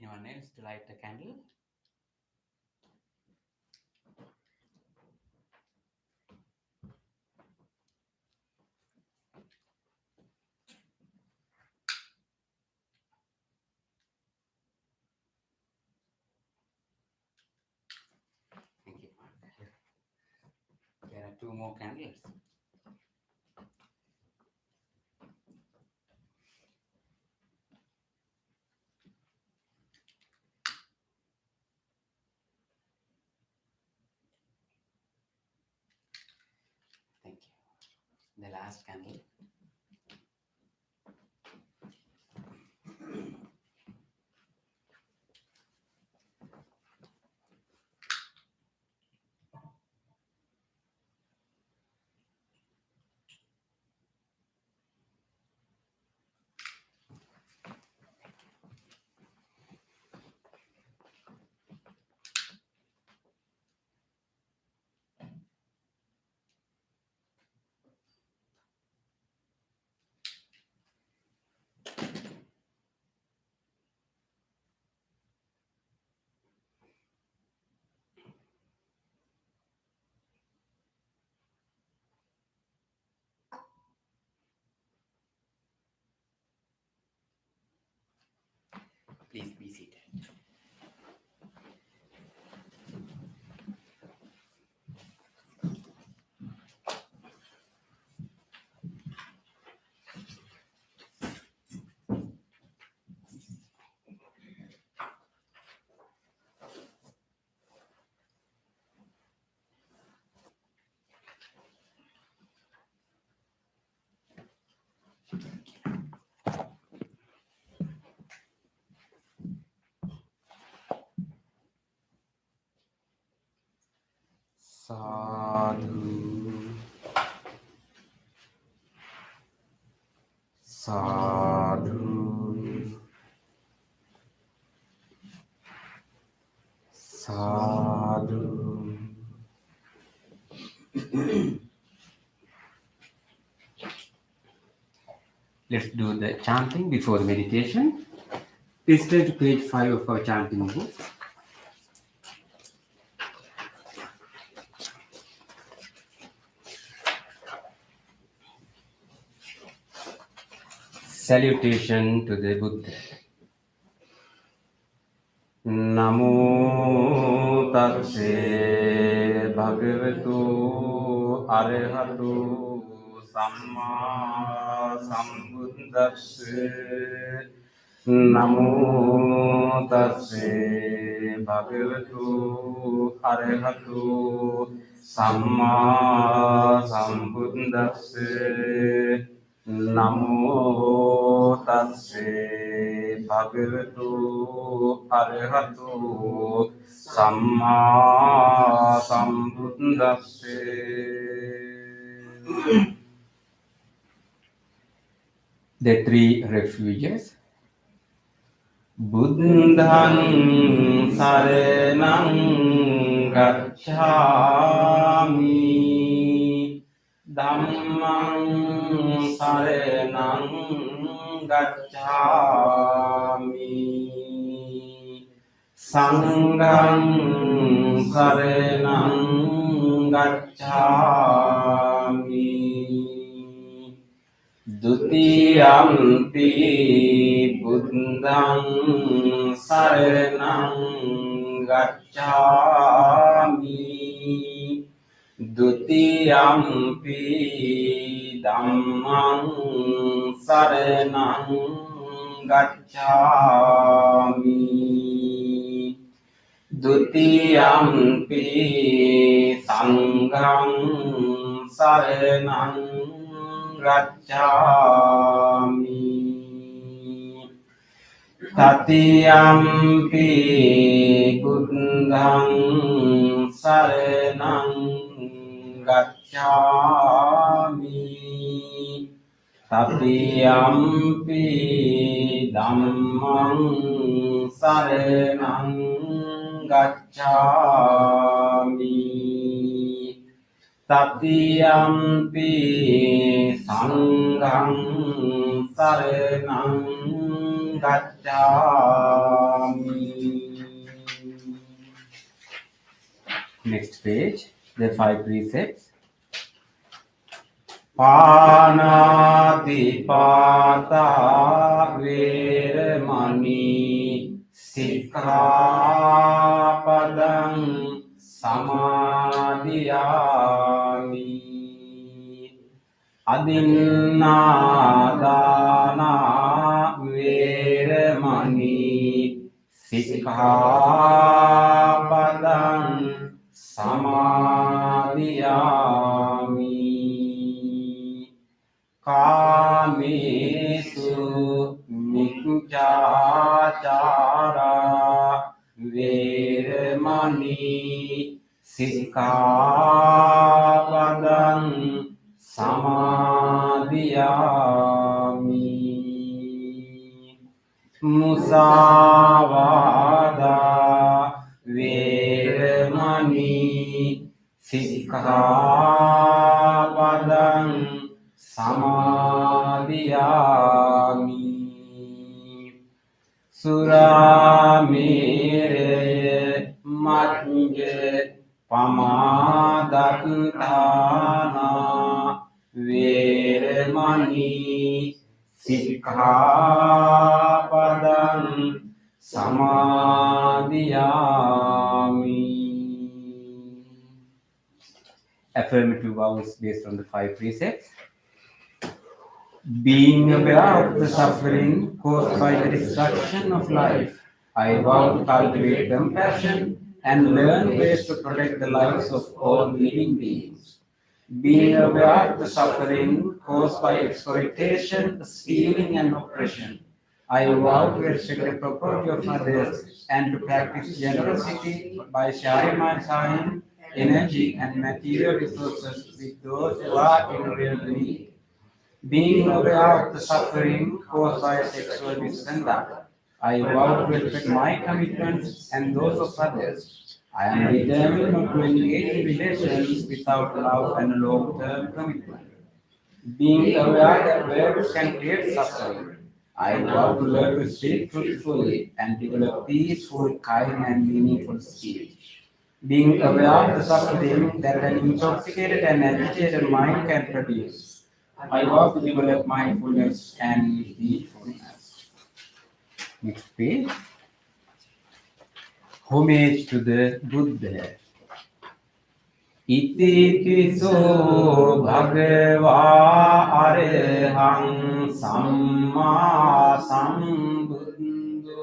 Anyone else to light a candle? Thank you, Mark. There are two more candles. Thank you. The last candle. Please be seated. Sadhu, sadhu, sadhu. Let's do the chanting before the meditation. Please turn to page 5 of our chanting book. Salutation to the Buddha. Namo Tasse Bhagavatu Arahatu Samma Sambuddhasse. Namo Tasse Bhagavatu Arahatu Samma Sambuddhasse. Namo Tasse Bhagavatu Arahatu Samma Sambuddhasse. The three refuges. Buddhaṃ saraṇaṃ gacchāmi, Dhammaṃ saraṇaṃ gacchāmi, Saṅghaṃ saraṇaṃ gacchāmi. Dutiyampi Buddhaṃ saraṇaṃ gacchāmi, Dutiyampi Dhammaṃ saraṇaṃ gacchāmi, Dutiyampi Saṅghaṃ saraṇaṃ gacchāmi, Tatiyampi Buddhaṃ saraṇaṃ gacchāmi, Tatiyampi Dhammaṃ saraṇaṃ gacchāmi, Tatiyampi Saṅghaṃ saraṇaṃ gacchāmi. Next page, the 5 precepts. Pānāti pātā vēramaṇī sikkhapadam samadhiyāmi. Adinādāna vēramaṇī sikkhapadam samadhiyāmi. Kāmesu miccāchārā vēramaṇī sikkhapadam samadhiyāmi. Musāvādā vēramaṇī sikkhapadam samadhiyāmi. Surāmēraya majja pamādatthāna vēramaṇī sikkhapadam samadhiyāmi. Affirmative vows based on the 5 precepts. Being aware of the suffering caused by the destruction of life, I vow to cultivate compassion and learn ways to protect the lives of all living beings. Being aware of the suffering caused by exploitation, stealing, and oppression, I vow to respect the property of others and to practice generosity by sharing my time, energy, and material resources with those who are in real need. Being aware of the suffering caused by sexual misconduct, I vow to respect my commitments and those of others. I am determined not to engage in relations without love and long-term commitment. Being aware that words can create suffering, I vow to learn to speak truthfully and develop peaceful, kind, and meaningful speech. Being aware of the suffering that an intoxicated and agitated mind can produce, I vow to develop mindfulness and heedfulness. Next page. Homage to the Buddha. ඉතිපිසෝ භගවා අරහං සම්මා සම්බුද්ධෝ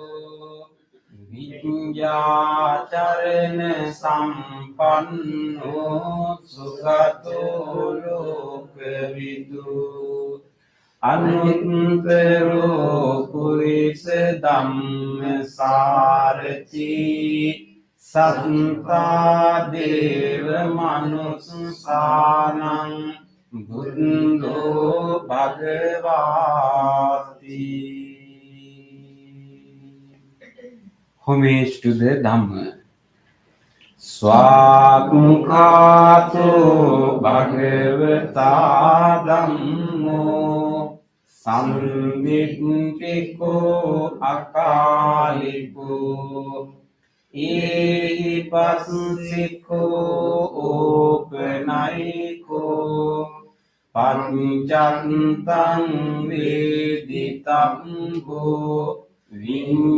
විඤ්ඤාචරණ සම්පන්නෝ සුගතෝ ලෝකවිදු අනුත්තරෝ පුරිස ධම්මසාරති සත්තා දේව මනුස්සානං බුද්ධෝ භගවාති. Homage to the Dhamma. Swakhato Bhagavata Dhammo Samvittiko Akaliko Ipasiko Openaiko Panchantang Veditambo Vinyuhiti.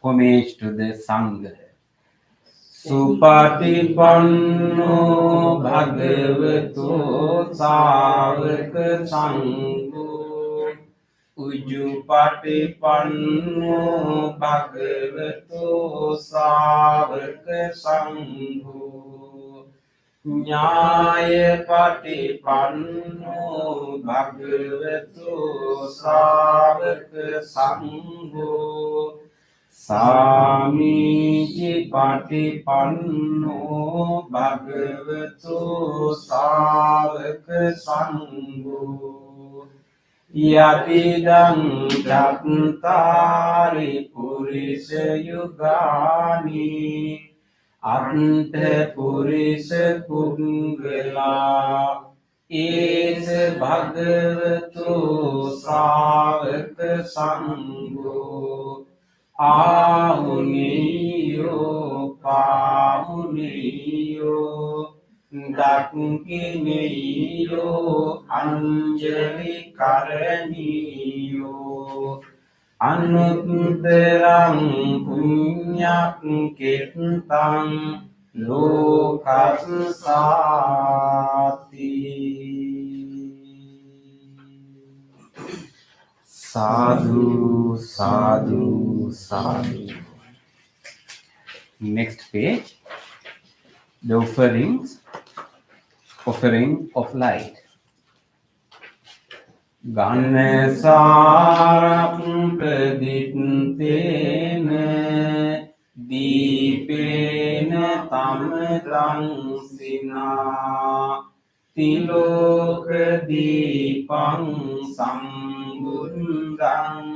Homage to the Sangha. Supatipanno Bhagavato Savaka Sangho Ujupatipanno Bhagavato Savaka Sangho Nyaya Patipanno Bhagavato Savaka Sangho Samiji Patipanno Bhagavato Savaka Sangho Yatidang Jattari Purisa Yugani Ante Purisa Pungala Is Bhagavato Savaka Sangho Ahuniyo Pahuniyo Dakiniyo Anjali Karaniyo Anutterang Punyak Kirtang Lokasati. Sadhu, sadhu, sadhu. Next page. The offering of light. Ganesarapam praditena deepena tamrang sina Tiloka Deepang Sambundang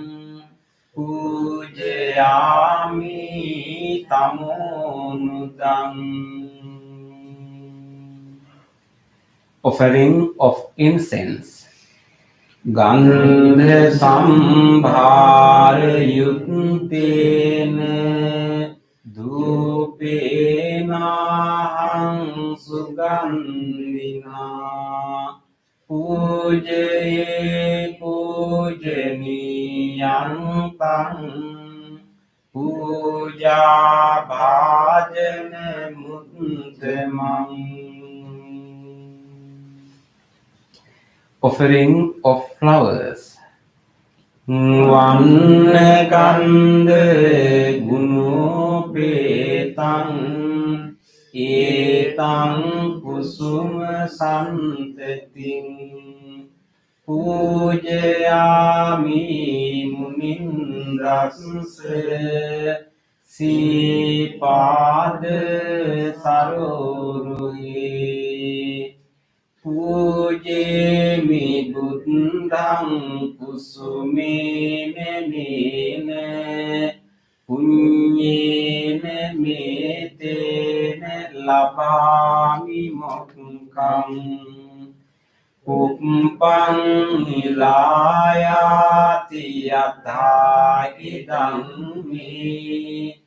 Pujayami Tamonudang. Offering of incense. Gandha Sambhara Yuktena Dhupena Hang Sugandhina Pujaye Pujaniyang Tang Puja Bhajana Muttamang. Offering of flowers. Vannakanda gunopetang etang kusuma santating pujayami munindrasya sipada saroruhe Pujemi Buddhang Kusumene Nene Punyene Metene labami mokkang uppang nilayati yatha idang me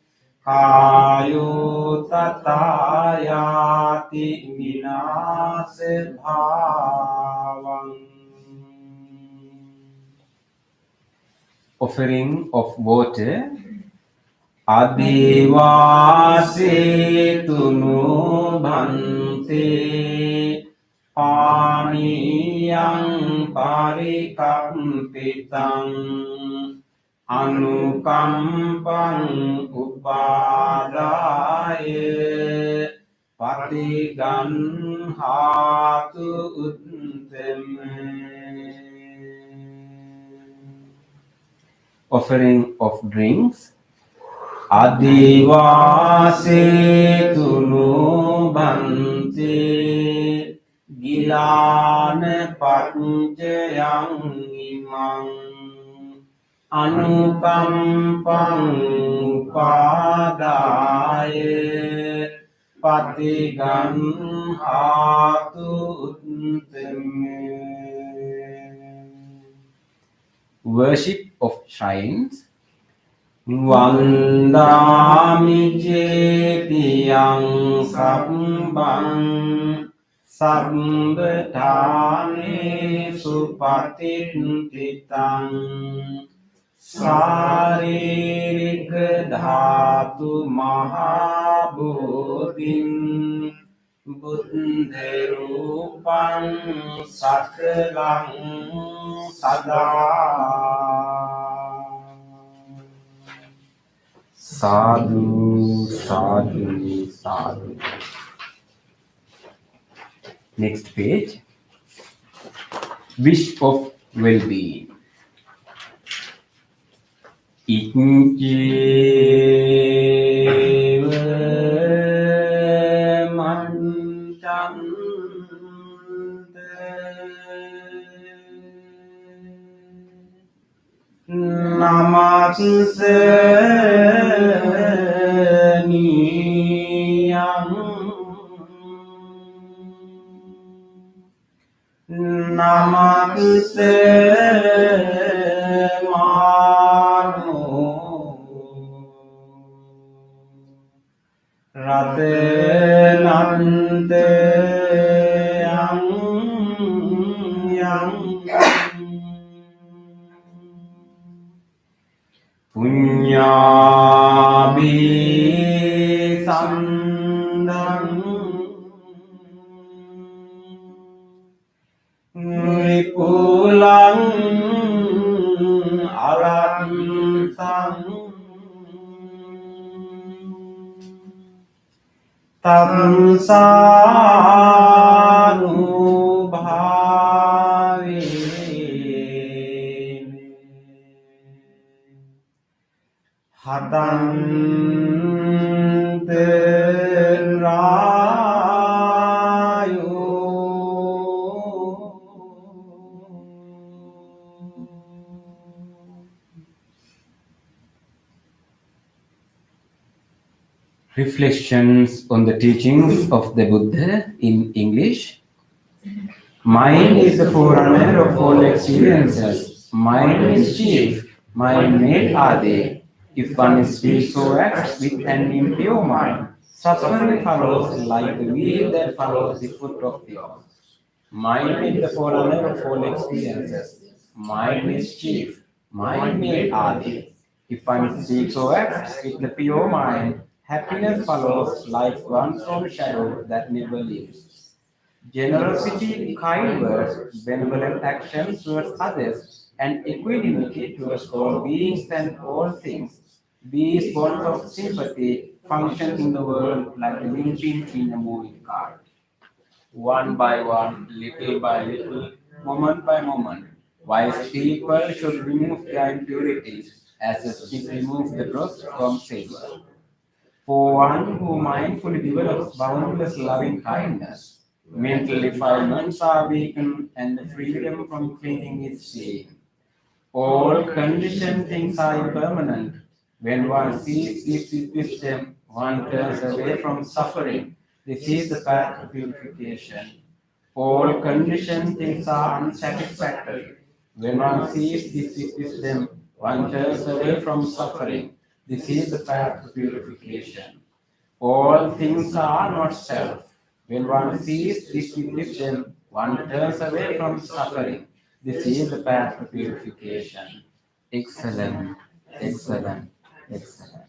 kayo tatayati vinase bhavang. Offering of water. Adivase tunu bhante paniyang parikampitam anukampang upadaya patiganhatu utteme. Offering of drinks. Adivase tunu bhante gilana patjayang imang anukampang upadaya patiganhatu utteme. Worship of shrines. Vandami jetiyang sambang sambadhane supatintitang saririka dhatu mahabodhin buddherupang sakalang sada. Sadhu, sadhu, sadhu. Next page. Wish of well-being. Ikjeva manchante namaste niyam namaste mano ratenante yang punyabi sandang ripulang arantang tamsanubhavi hadante rayo Reflections on the teachings of the Buddha in English. Mind is the forerunner of all experiences. Mind is chief. Mind made are they. If one speaks or acts with an impure mind, suffering follows like the wheel that follows the foot of the ox. Mind is the forerunner of all experiences. Mind is chief. Mind made are they. If one speaks or acts with the pure mind, happiness follows like one's own shadow that never leaves. Generosity, kind words, benevolent actions towards others, and equanimity towards all beings and all things. These bonds of sympathy function in the world like a linchpin in a moving car. One by one, little by little, moment by moment, wise people should remove their impurities as a stick removes the rust from silver. For one who mindfully develops boundless loving kindness, mental defilements are weakened and the freedom from clinging is seen. All conditioned things are impermanent. When one sees this with wisdom, one turns away from suffering, This is the path to purification. All conditioned things are unsatisfactory. When one sees this wisdom, one turns away from suffering. This is the path to purification. All things are not self. When one sees this wisdom, one turns away from suffering. This is the path to purification. Excellent, excellent, excellent.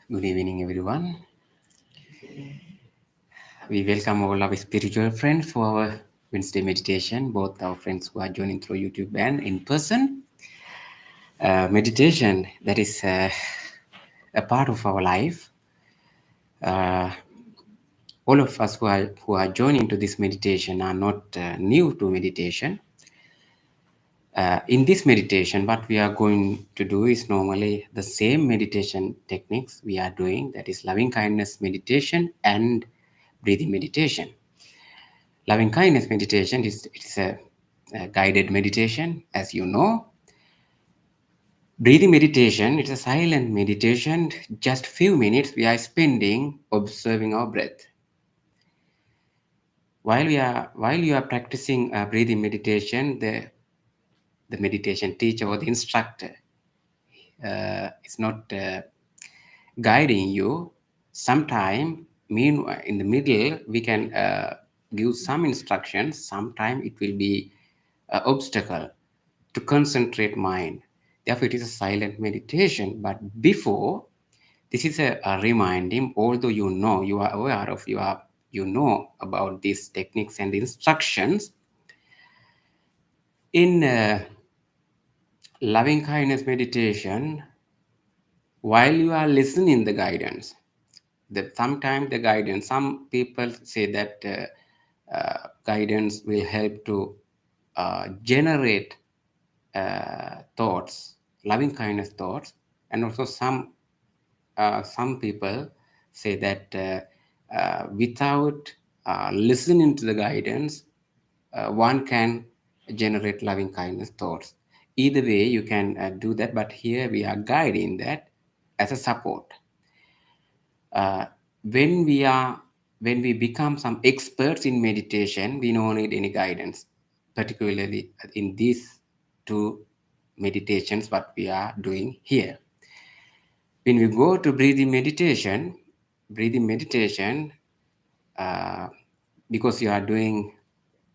Good evening, everyone. We welcome all our spiritual friends for our Wednesday meditation, both our friends who are joining through YouTube and in person. Meditation, that is a part of our life. All of us who are joining to this meditation are not new to meditation. In this meditation, what we are going to do is normally the same meditation techniques we are doing, that is loving kindness meditation and breathing meditation. Loving kindness meditation is a guided meditation, as you know. Breathing meditation, it's a silent meditation. Just few minutes we are spending observing our breath. While you are practicing breathing meditation, the meditation teacher or the instructor is not guiding you. Sometime, meanwhile, in the middle, we can give some instructions. Sometime it will be an obstacle to concentrate mind. Therefore, it is a silent meditation. But before, this is a reminding. Although you are aware of, you know about these techniques and instructions. In loving kindness meditation, while you are listening the guidance, that sometimes the guidance, some people say that guidance will help to generate thoughts, loving kindness thoughts, and also some people say that without listening to the guidance, one can generate loving kindness thoughts. Either way, you can do that, but here we are guiding that as a support. When we become some experts in meditation, we don't need any guidance, particularly in these two meditations what we are doing here. When we go to breathing meditation, because you are doing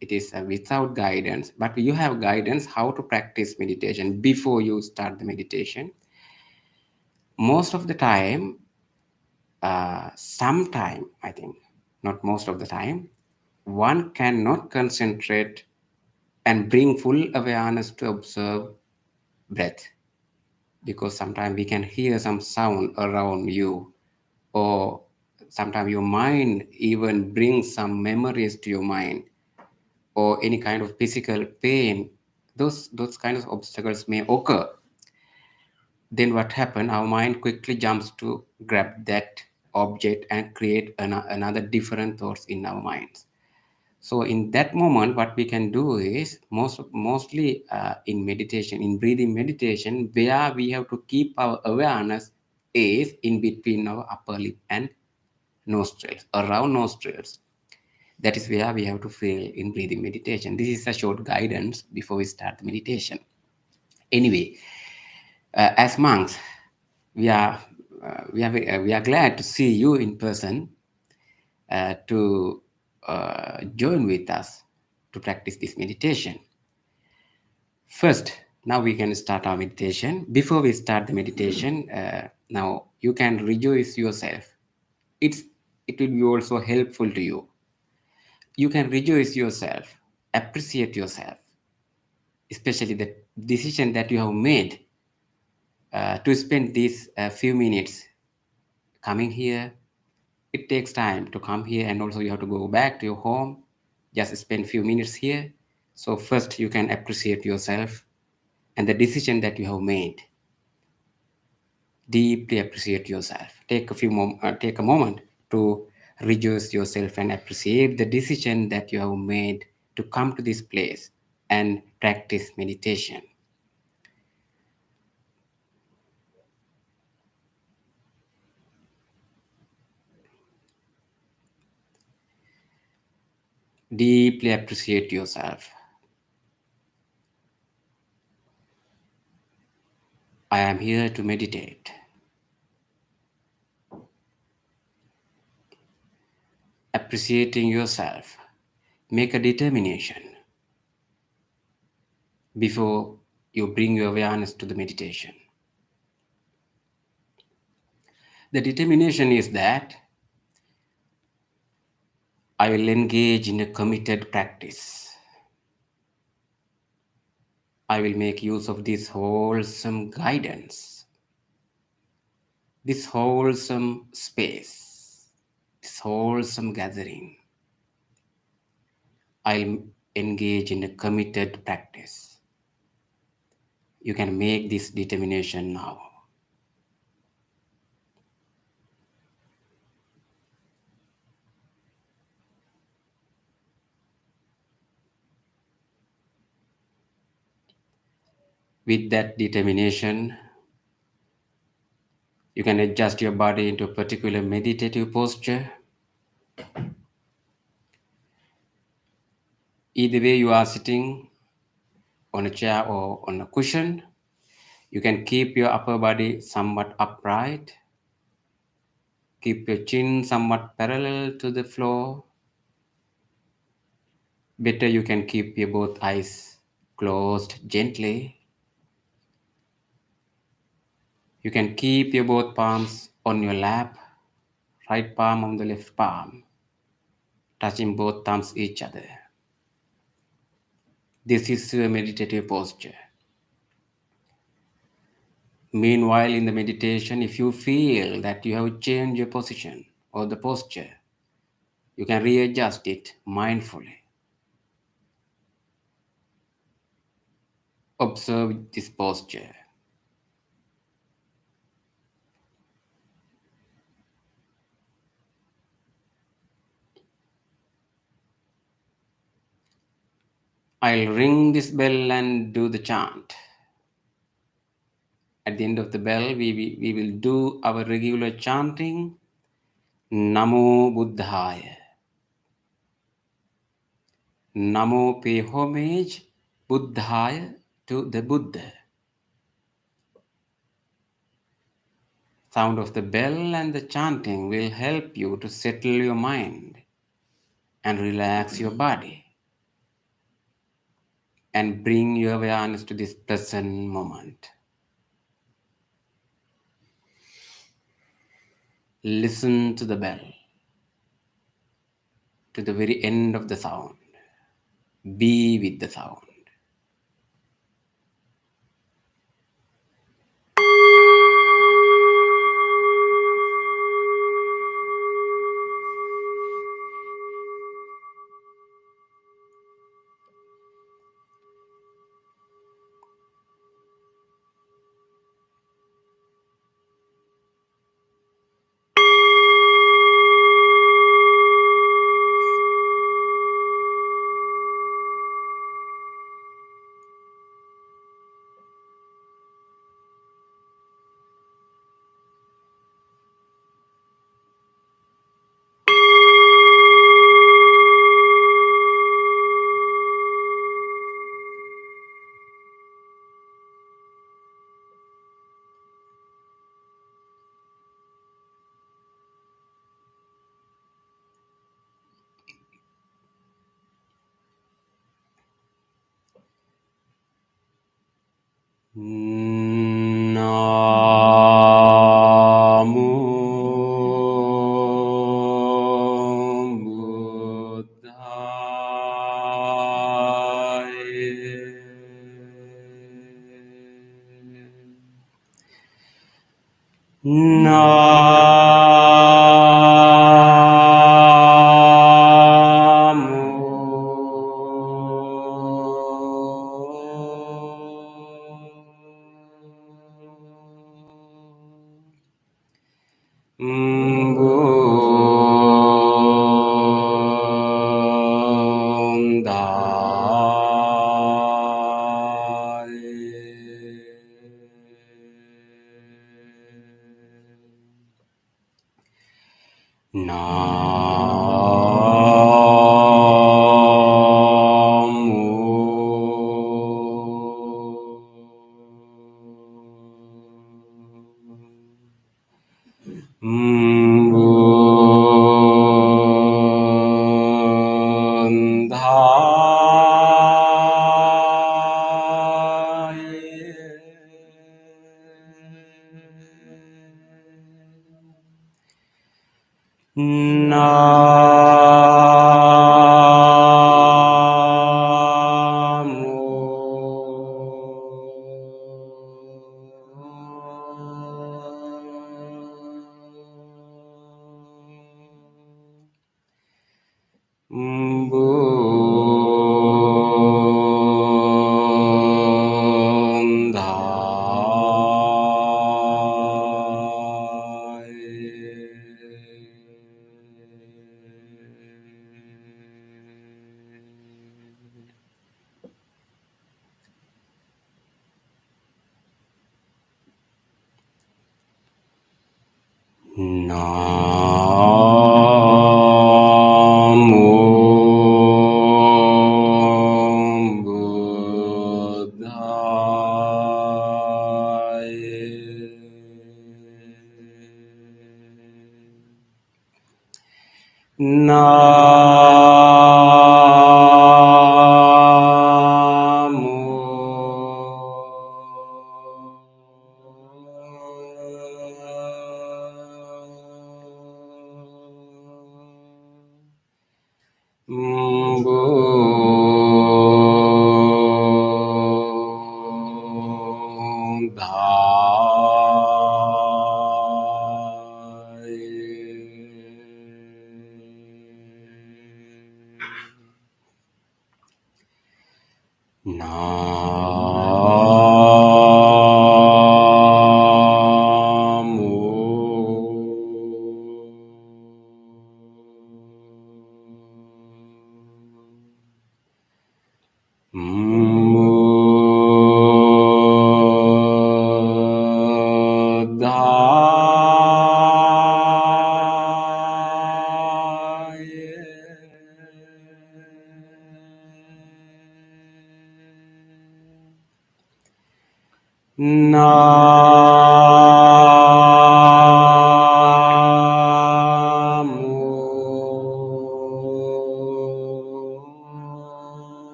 it is without guidance, but you have guidance how to practice meditation before you start the meditation. Most of the time, sometime, I think, not most of the time, one cannot concentrate and bring full awareness to observe breath, because sometimes we can hear some sound around you, or sometimes your mind even brings some memories to your mind, or any kind of physical pain. Those kinds of obstacles may occur. Then what happens? Our mind quickly jumps to grab that object and create another different thoughts in our minds. So in that moment, what we can do is mostly in meditation, in breathing meditation, where we have to keep our awareness is in between our upper lip and nostrils, around nostrils. That is where we have to feel in breathing meditation. This is a short guidance before we start the meditation. Anyway, as monks, we are glad to see you in person, to join with us to practice this meditation. First, Now we can start our meditation. Before we start the meditation, now you can rejoice yourself. It's it will be also helpful to you. You can rejoice yourself, appreciate yourself, especially the decision that you have made to spend these few minutes coming here. It takes time to come here, and also you have to go back to your home. Just spend few minutes here. So first you can appreciate yourself and the decision that you have made. Deeply appreciate yourself. Take a moment to rejoice yourself and appreciate the decision that you have made to come to this place and practice meditation. Deeply appreciate yourself. I am here to meditate. Appreciating yourself. Make a determination before you bring your awareness to the meditation. The determination is that I will engage in a committed practice. I will make use of this wholesome guidance, this wholesome space, this wholesome gathering. I'll engage in a committed practice. You can make this determination now. With that determination, you can adjust your body into a particular meditative posture. Either way, you are sitting on a chair or on a cushion. You can keep your upper body somewhat upright. Keep your chin somewhat parallel to the floor. Better, you can keep your both eyes closed gently. You can keep your both palms on your lap, right palm on the left palm, touching both thumbs each other. This is your meditative posture. Meanwhile, in the meditation, if you feel that you have changed your position or the posture, you can readjust it mindfully. Observe this posture. I'll ring this bell and do the chant. At the end of the bell, we will do our regular chanting, Namo Buddhaya. Namo pay homage, Buddhaya, to the Buddha. Sound of the bell and the chanting will help you to settle your mind and relax your body and bring your awareness to this present moment. Listen to the bell to the very end of the sound. Be with the sound. Namo Buddhaya. Namo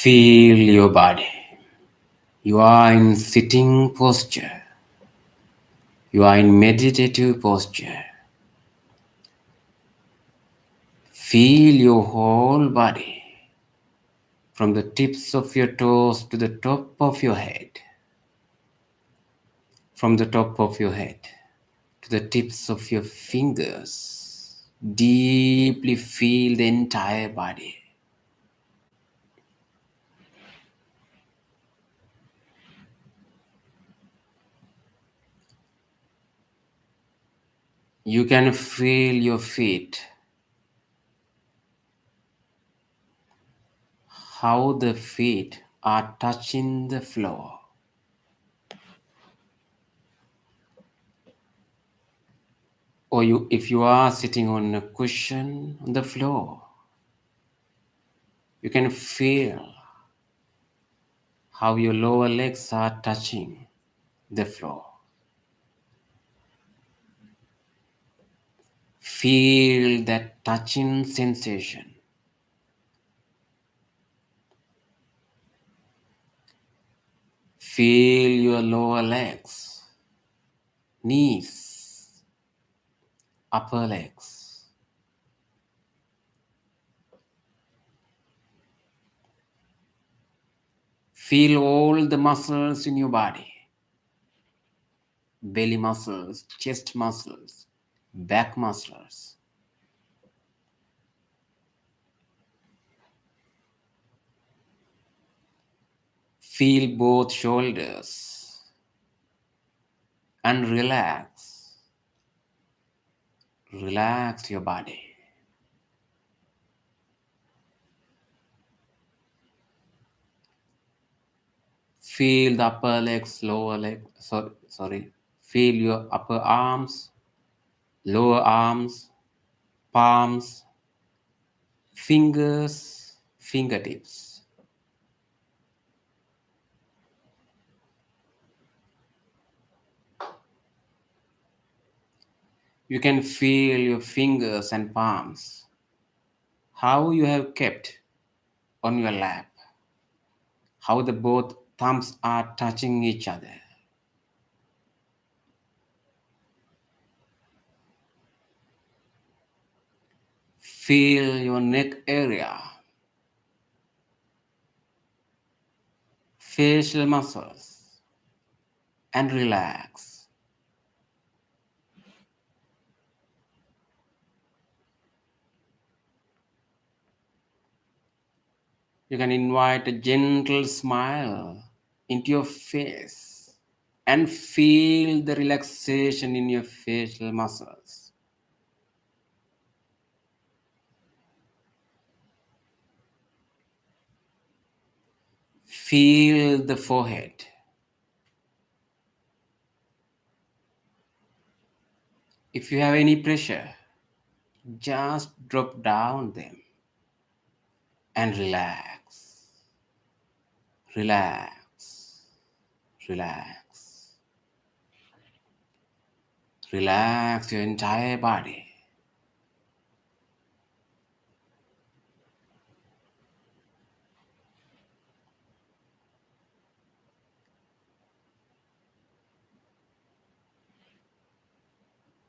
Feel your body. You are in sitting posture. You are in meditative posture. Feel your whole body from the tips of your toes to the top of your head. From the top of your head to the tips of your fingers. Deeply feel the entire body. You can feel your feet, how the feet are touching the floor. Or if you are sitting on a cushion on the floor, you can feel how your lower legs are touching the floor. Feel that touching sensation. Feel your lower legs, knees, upper legs. Feel all the muscles in your body. Belly muscles, chest muscles, back muscles. Feel both shoulders and relax. Relax your body. Feel the upper legs, lower legs. Sorry. Feel your upper arms, lower arms, palms, fingers, fingertips. You can feel your fingers and palms, how you have kept on your lap, how the both thumbs are touching each other. Feel your neck area, facial muscles, and relax. You can invite a gentle smile into your face and feel the relaxation in your facial muscles. Feel the forehead. If you have any pressure, just drop down them and relax, relax, relax. Relax your entire body.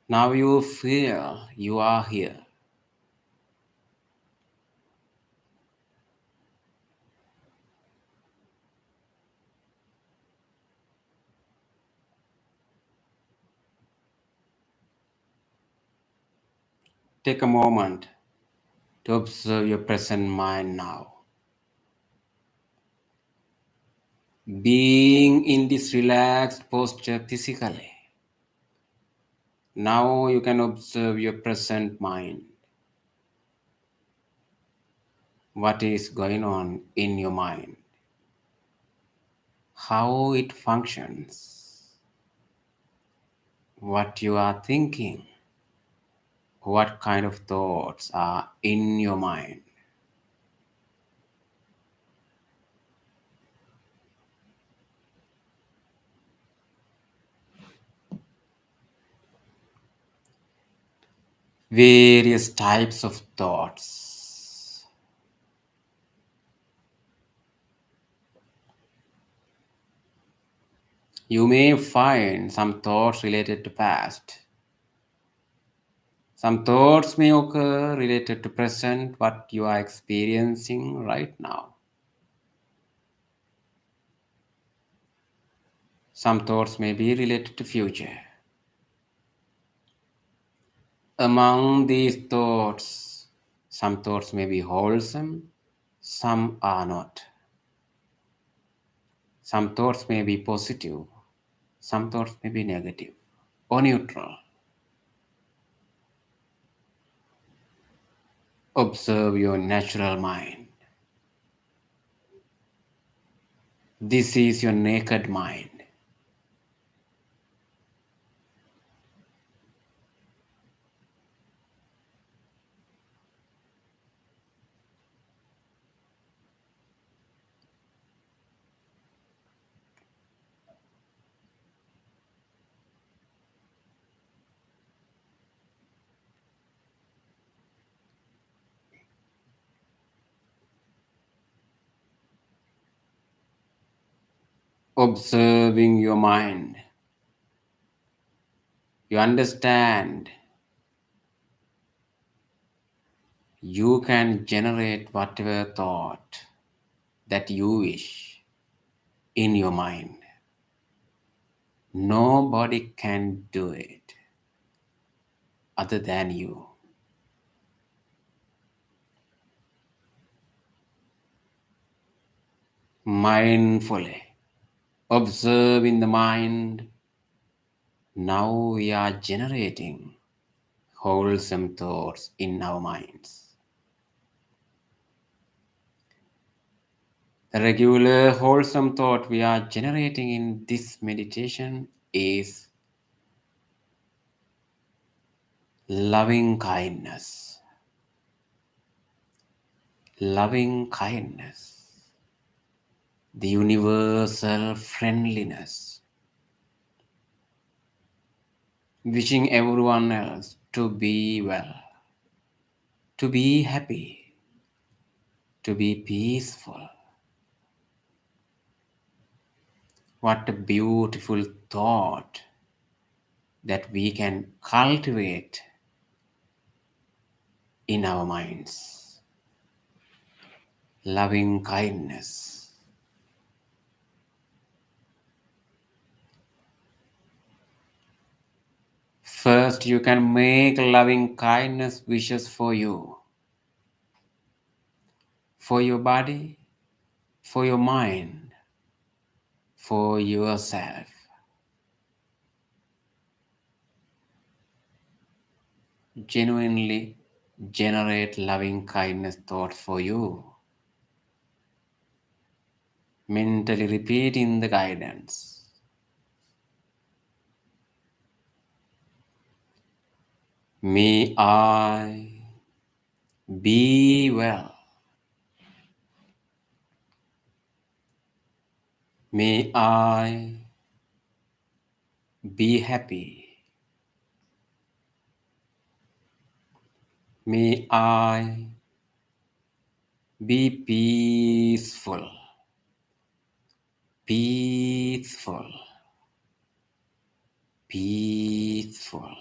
Now you feel you are here. Take a moment to observe your present mind now. Being in this relaxed posture physically. Now you can observe your present mind. What is going on in your mind? How it functions? What you are thinking? What kind of thoughts are in your mind? Various types of thoughts. You may find some thoughts related to past. Some thoughts may occur related to present, what you are experiencing right now. Some thoughts may be related to future. Among these thoughts, some thoughts may be wholesome, some are not. Some thoughts may be positive, some thoughts may be negative or neutral. Observe your natural mind. This is your naked mind. Observing your mind, you understand you can generate whatever thought that you wish in your mind. Nobody can do it other than you. Mindfully observing the mind, now we are generating wholesome thoughts in our minds. The regular wholesome thought we are generating in this meditation is loving kindness. Loving kindness. The universal friendliness. Wishing everyone else to be well, to be happy, to be peaceful. What a beautiful thought that we can cultivate in our minds. Loving kindness. First, you can make loving kindness wishes for you, for your body, for your mind, for yourself. Genuinely generate loving kindness thoughts for you. Mentally repeating the guidance. May I be well. May I be happy. May I be peaceful. Peaceful. Peaceful.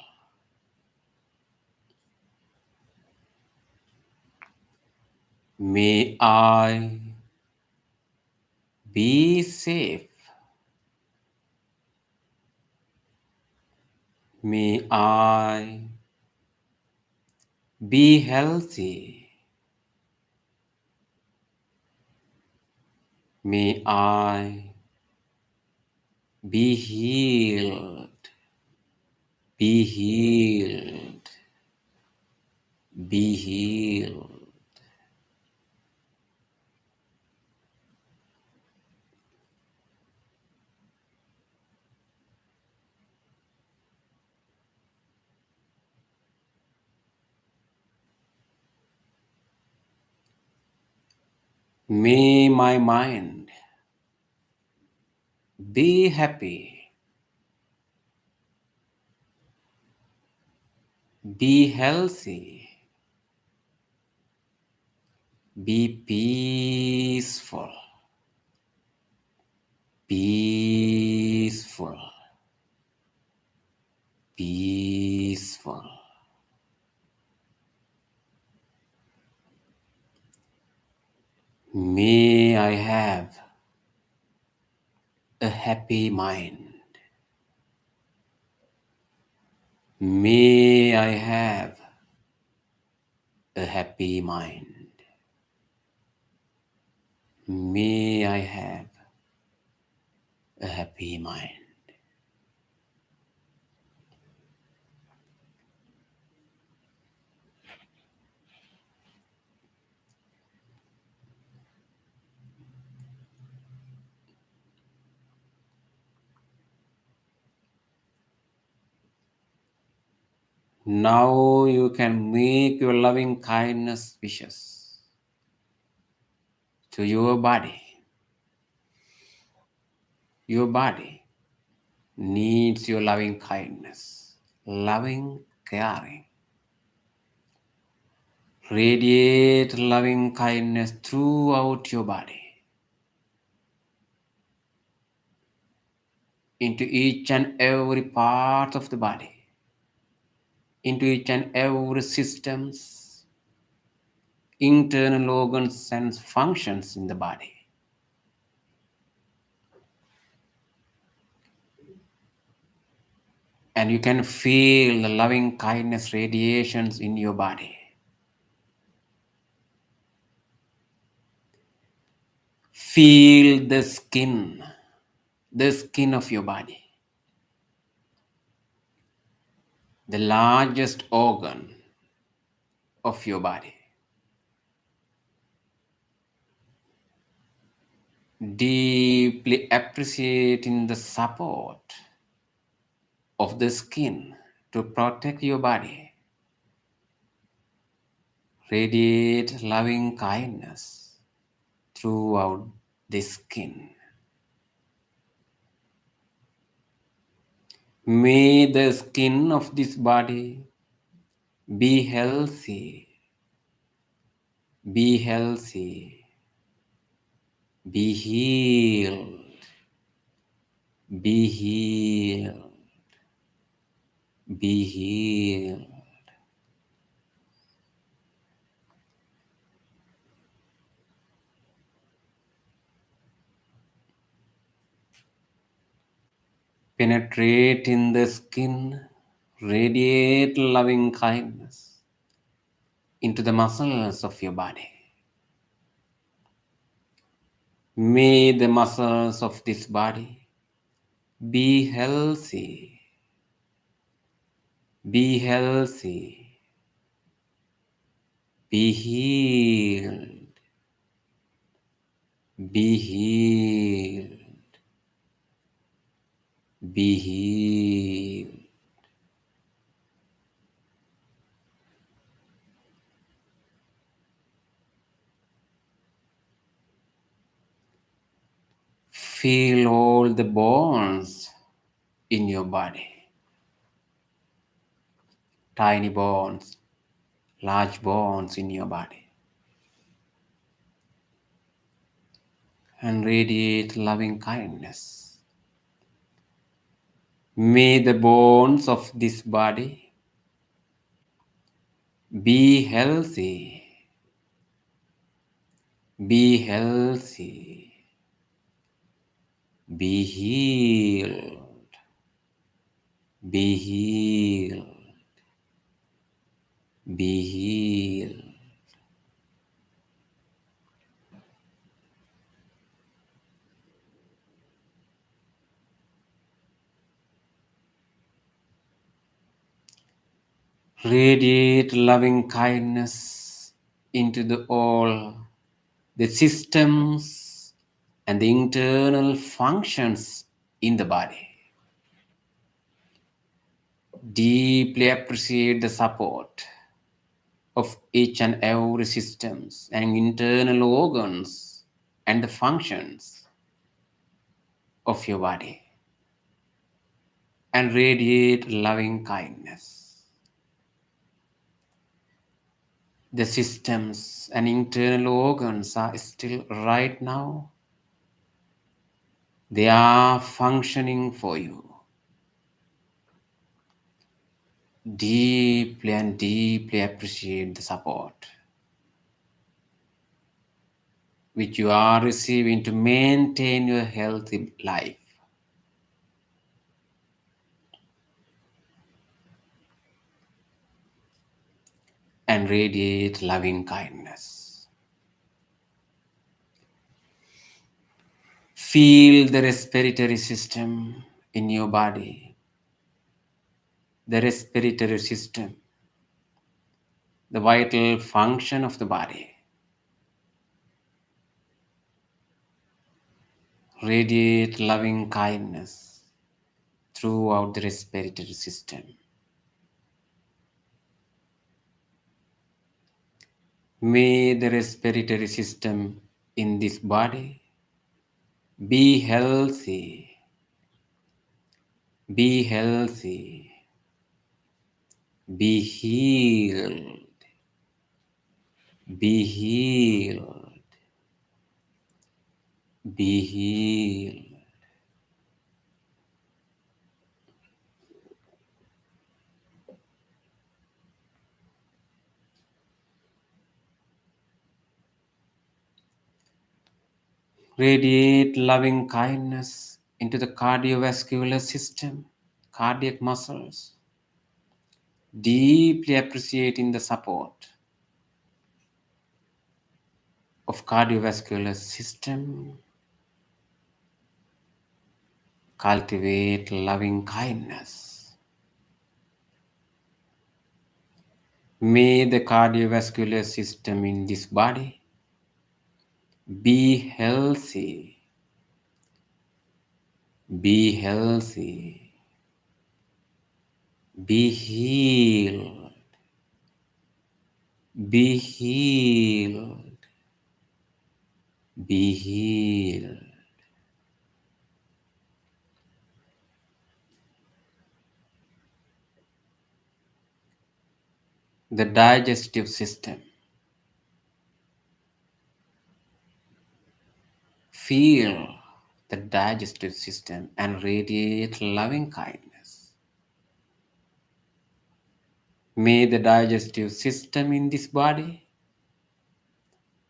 May I be safe. May I be healthy. May I be healed. Be healed. Be healed. May my mind be happy, be healthy, be peaceful, peaceful, peaceful. May I have a happy mind. May I have a happy mind. May I have a happy mind. Now you can make your loving kindness wishes to your body. Your body needs your loving kindness, loving, caring. Radiate loving kindness throughout your body, into each and every part of the body, into each and every systems, internal organs and functions in the body. And you can feel the loving kindness radiations in your body. Feel the skin of your body, the largest organ of your body. Deeply appreciating the support of the skin to protect your body. Radiate loving kindness throughout the skin. May the skin of this body be healthy, be healthy, be healed, be healed, be healed. Penetrate in the skin, radiate loving kindness into the muscles of your body. May the muscles of this body be healthy, be healthy, be healed, be healed, be healed. Feel all the bones in your body. Tiny bones, large bones in your body. And radiate loving kindness. May the bones of this body be healthy, be healthy, be healed, be healed, be healed. Radiate loving kindness into all the systems and the internal functions in the body. Deeply appreciate the support of each and every systems and internal organs and the functions of your body, and radiate loving kindness. The systems and internal organs are still right now. They are functioning for you. Deeply and deeply appreciate the support which you are receiving to maintain your healthy life. And radiate loving kindness. Feel the respiratory system in your body. The respiratory system, the vital function of the body. Radiate loving kindness throughout the respiratory system. May the respiratory system in this body be healthy, be healthy, be healed, be healed, be healed. Radiate loving kindness into the cardiovascular system, cardiac muscles, deeply appreciating the support of cardiovascular system. Cultivate loving kindness. May the cardiovascular system in this body be healthy, be healthy, be healed, be healed, be healed. The digestive system. Feel the digestive system and radiate loving kindness. May the digestive system in this body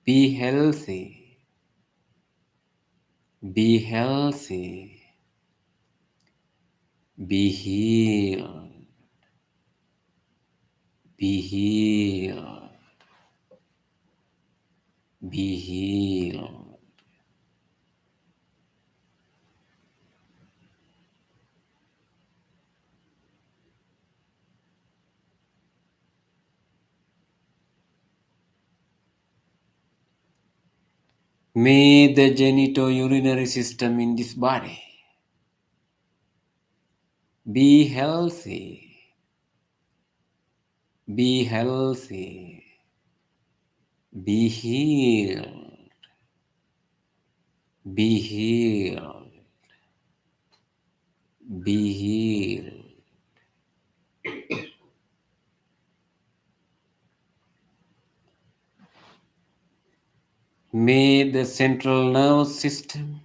be healthy, be healthy, be healed, be healed, be healed. May the genitourinary system in this body be healthy, be healthy, be healed, be healed, be healed. May the central nervous system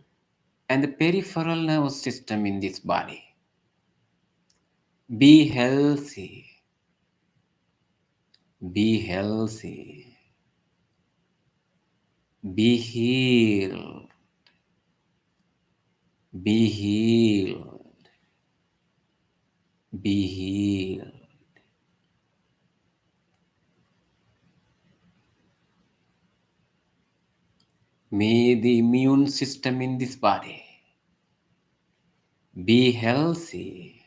and the peripheral nervous system in this body be healthy, be healthy, be healed, be healed, be healed. May the immune system in this body be healthy,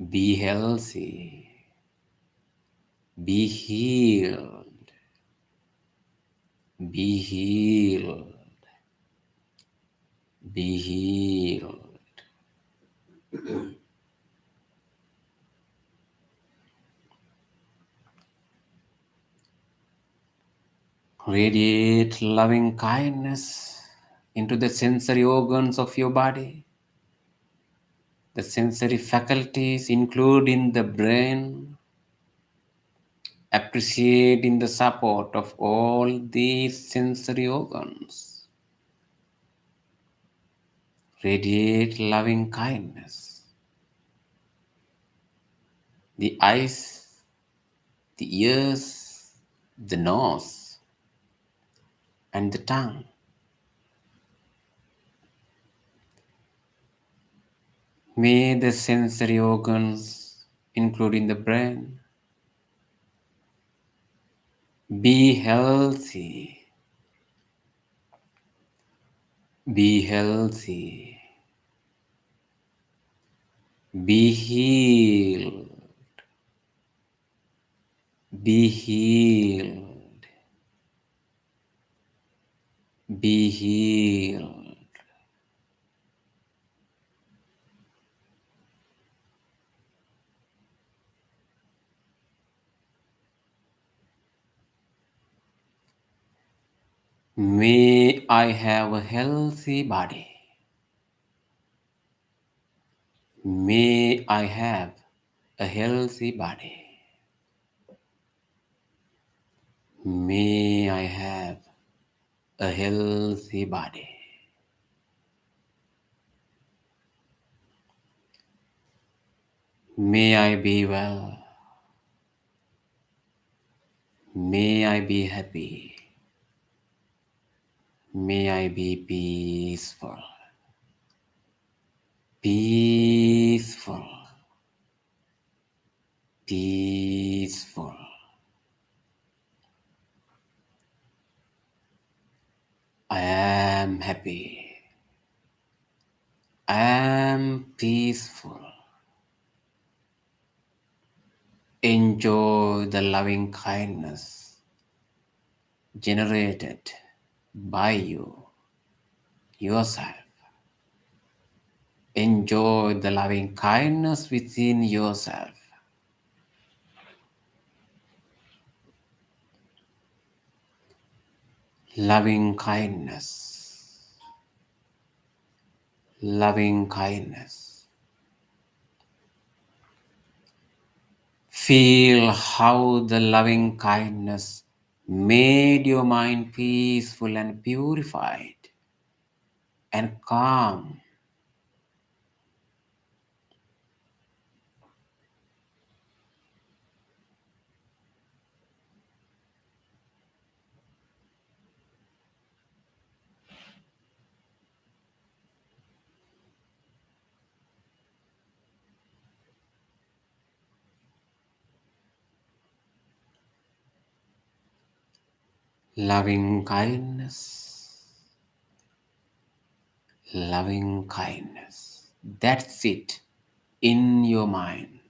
be healthy, be healed, be healed, be healed. Radiate loving kindness into the sensory organs of your body. The sensory faculties, including the brain, appreciating the support of all these sensory organs. Radiate loving kindness. The eyes, the ears, the nose, and the tongue. May the sensory organs, including the brain, be healthy, be healthy, be healed, be healed, be healed. May I have a healthy body. May I have a healthy body. May I have a healthy body. May I be well. May I be happy. May I be peaceful. Peaceful. Peaceful. I am happy. I am peaceful. Enjoy the loving kindness generated by you, yourself. Enjoy the loving kindness within yourself. Loving kindness. Loving kindness. Feel how the loving kindness made your mind peaceful and purified and calm. Loving kindness. Loving kindness. That's it in your mind.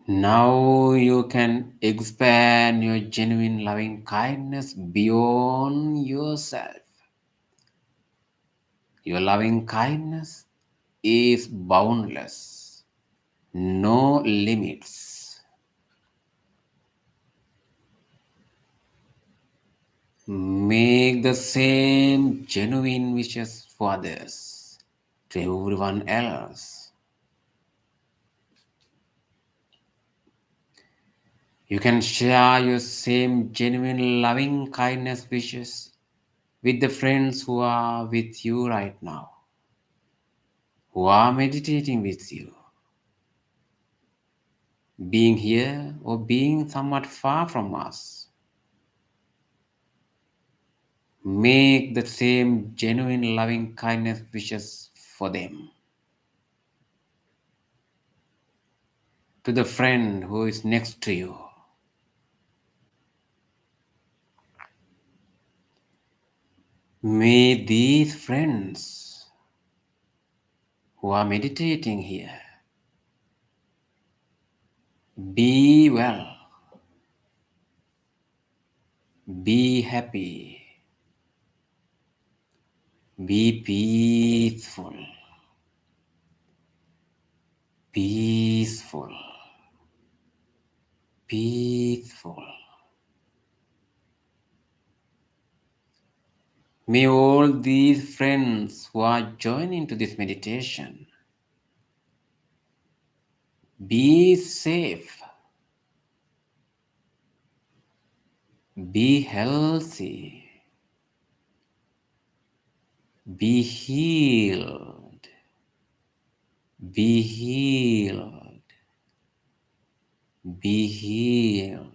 Now you can expand your genuine loving kindness beyond yourself. Your loving kindness is boundless, no limits. Make the same genuine wishes for others, to everyone else. You can share your same genuine loving kindness wishes with the friends who are with you right now, who are meditating with you, being here or being somewhat far from us. Make the same genuine loving kindness wishes for them. To the friend who is next to you. May these friends who are meditating here be well, be happy, be peaceful, peaceful, peaceful. May all these friends who are joining to this meditation be safe, be healthy, be healed, be healed, be healed.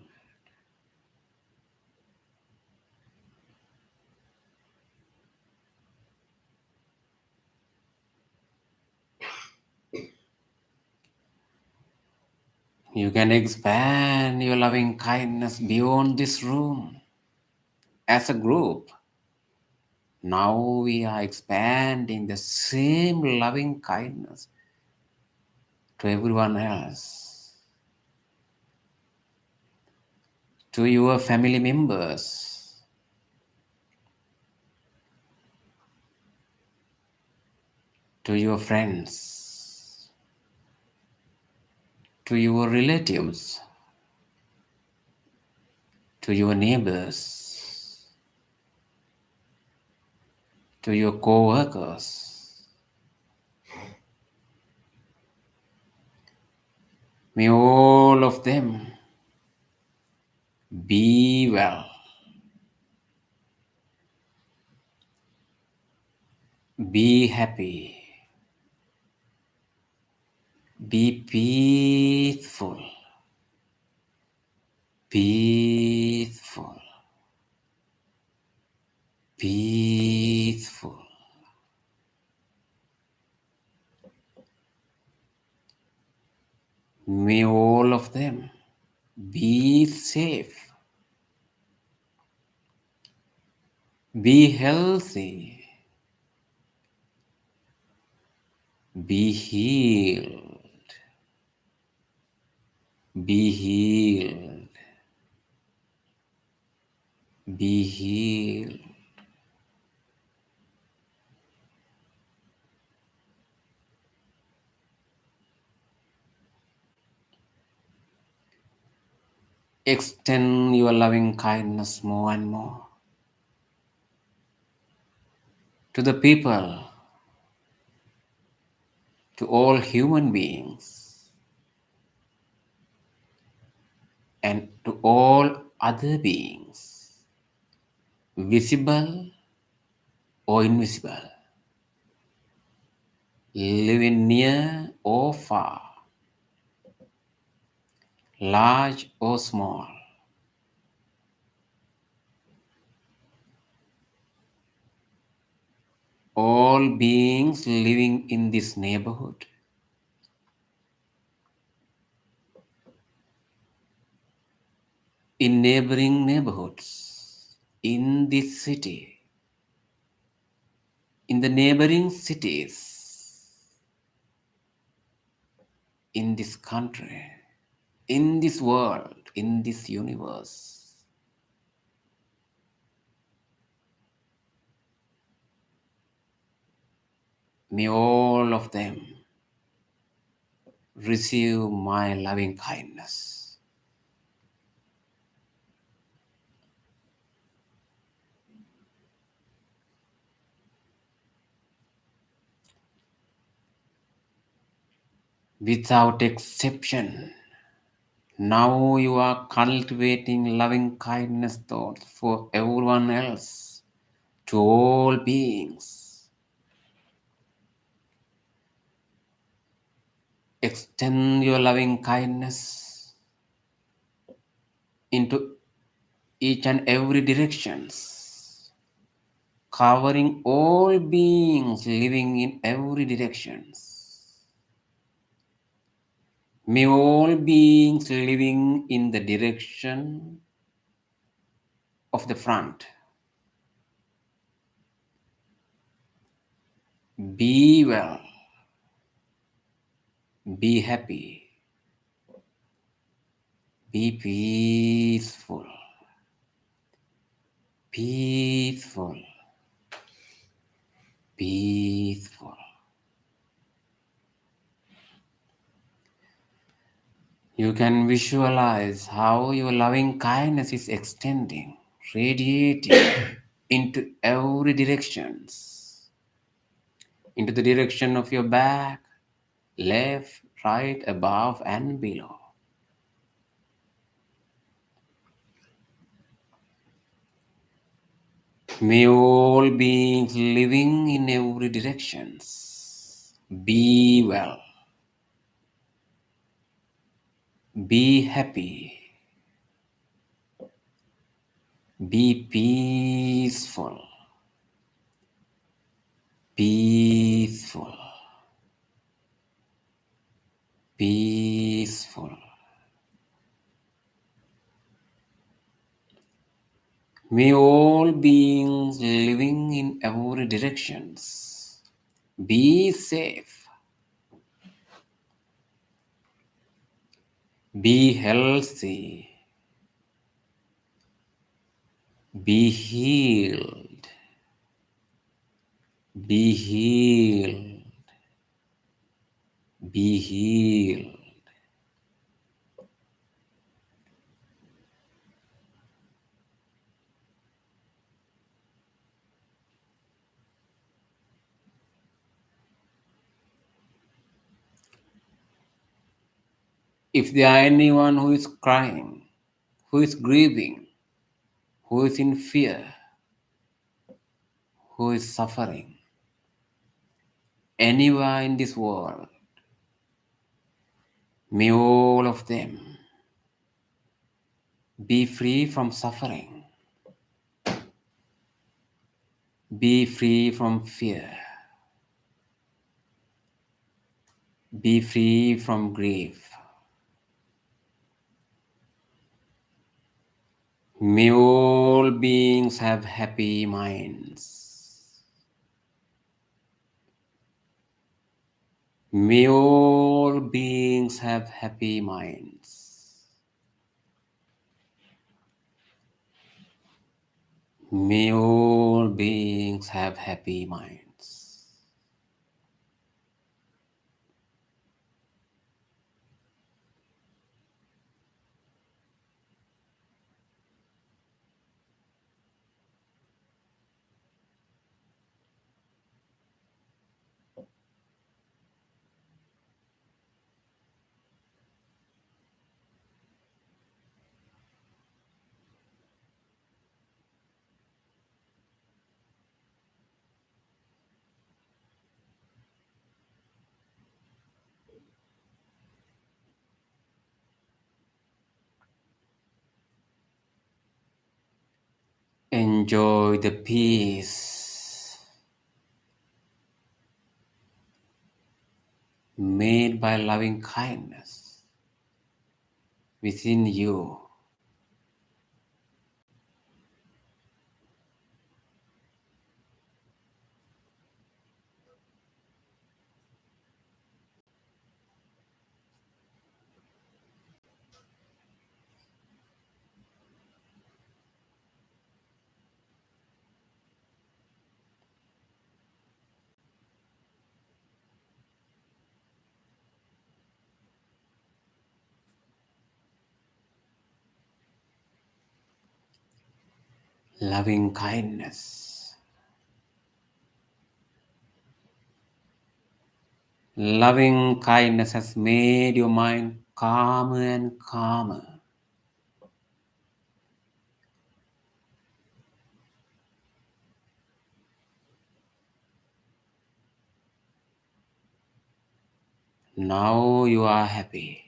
You can expand your loving kindness beyond this room as a group. Now we are expanding the same loving kindness to everyone else, to your family members, to your friends, to your relatives, to your neighbors, to your co-workers. May all of them be well, be happy, be peaceful, peaceful, peaceful. May all of them be safe, be healthy, be healed, be healed, be healed. Extend your loving kindness more and more to the people, to all human beings, and to all other beings, visible or invisible, living near or far, large or small. All beings living in this neighborhood, in neighboring neighborhoods, in this city, in the neighboring cities, in this country, in this world, in this universe. May all of them receive my loving kindness. Without exception, now you are cultivating loving kindness thoughts for everyone else, to all beings. Extend your loving kindness into each and every directions, covering all beings living in every directions. May all beings living in the direction of the front be well, be happy, be peaceful, peaceful, peaceful. You can visualize how your loving kindness is extending, radiating into every directions, into the direction of your back, left, right, above, and below. May all beings living in every directions be well, be happy, be peaceful, peaceful, peaceful. May all beings living in every directions be safe, be healthy, be healed, be healed, be healed. If there are anyone who is crying, who is grieving, who is in fear, who is suffering, anywhere in this world, may all of them be free from suffering, be free from fear, be free from grief. May all beings have happy minds. May all beings have happy minds. May all beings have happy minds. Enjoy the peace made by loving kindness within you. Loving kindness. Loving kindness has made your mind calmer and calmer. Now you are happy.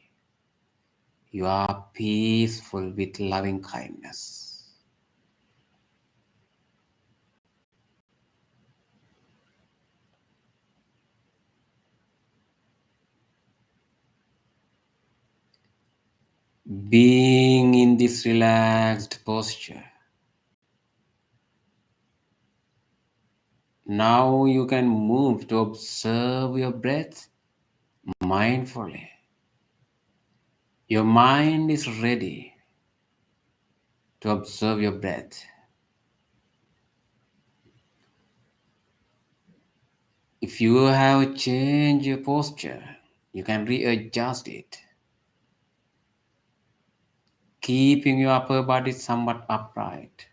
You are peaceful with loving kindness. Being in this relaxed posture, now you can move to observe your breath mindfully. Your mind is ready to observe your breath. If you have changed your posture, you can readjust it, keeping your upper body somewhat upright.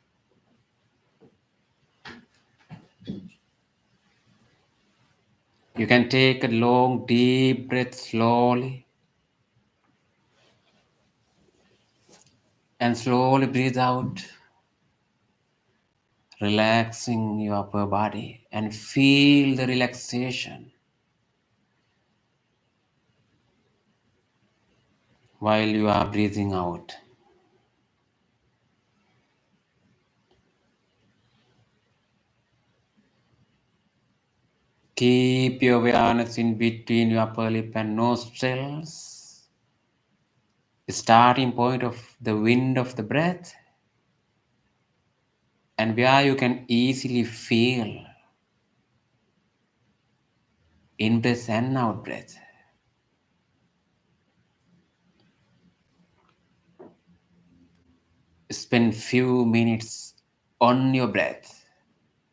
You can take a long, deep breath slowly and slowly breathe out, relaxing your upper body and feel the relaxation while you are breathing out. Keep your awareness in between your upper lip and nostrils, the starting point of the wind of the breath, and where you can easily feel in breath and out breath. Spend few minutes on your breath.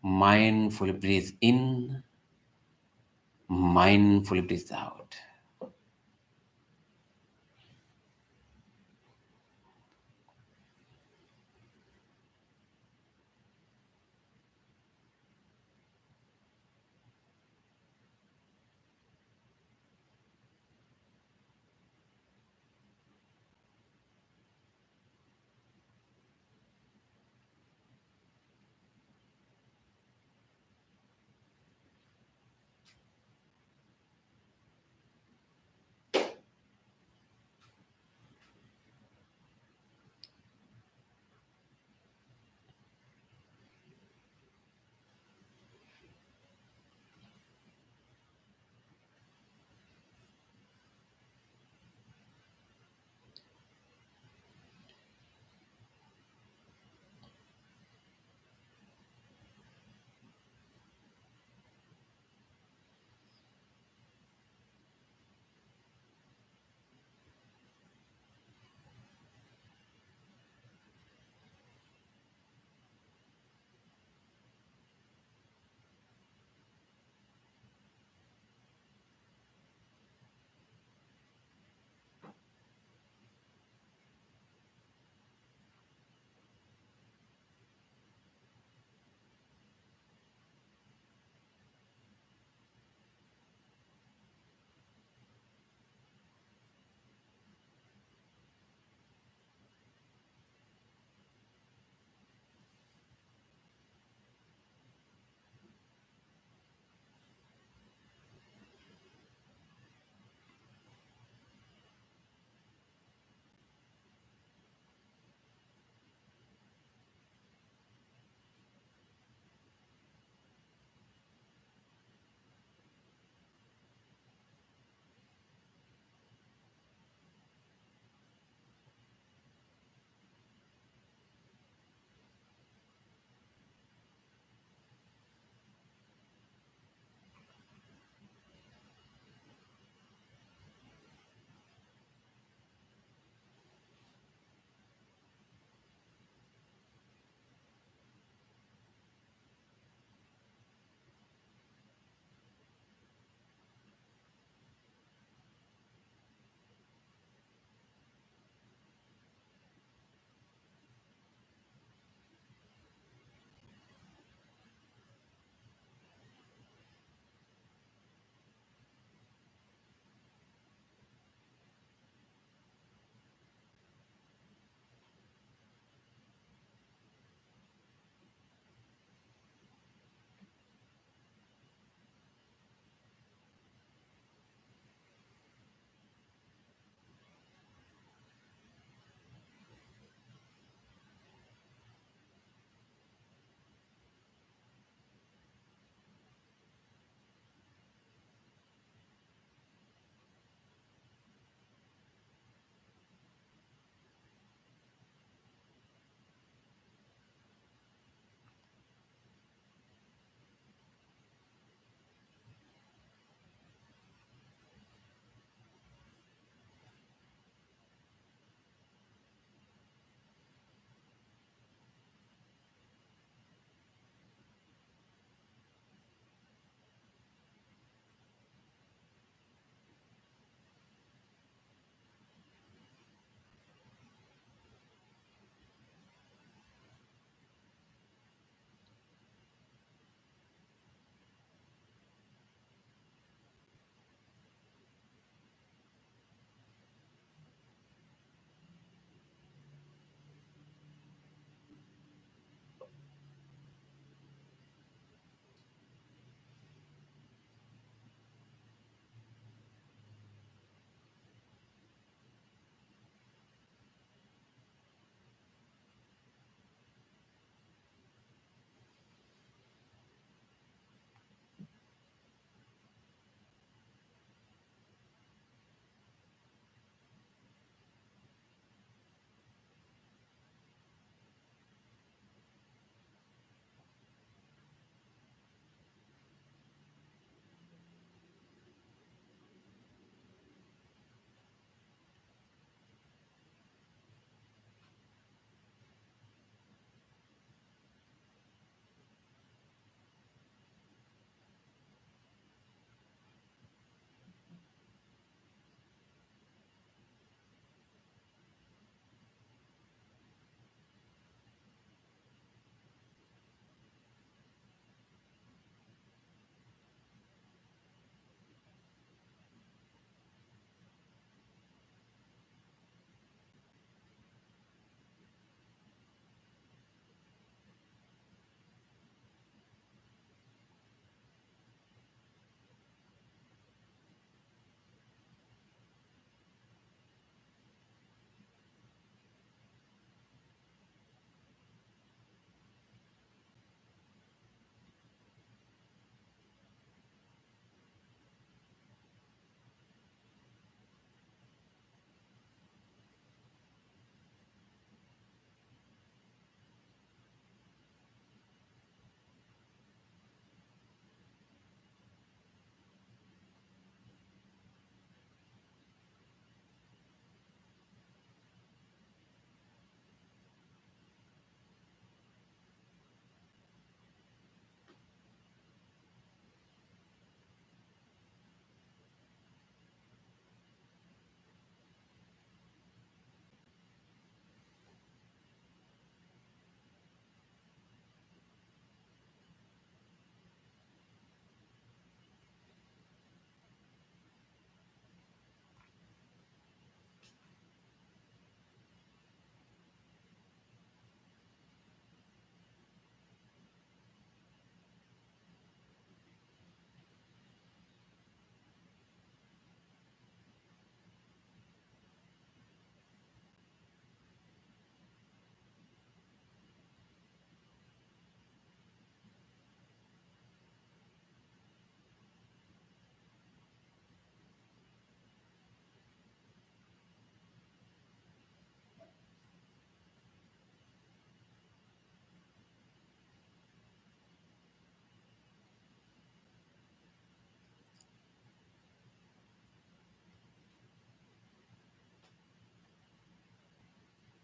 Mindfully breathe in, mindfully breathe out.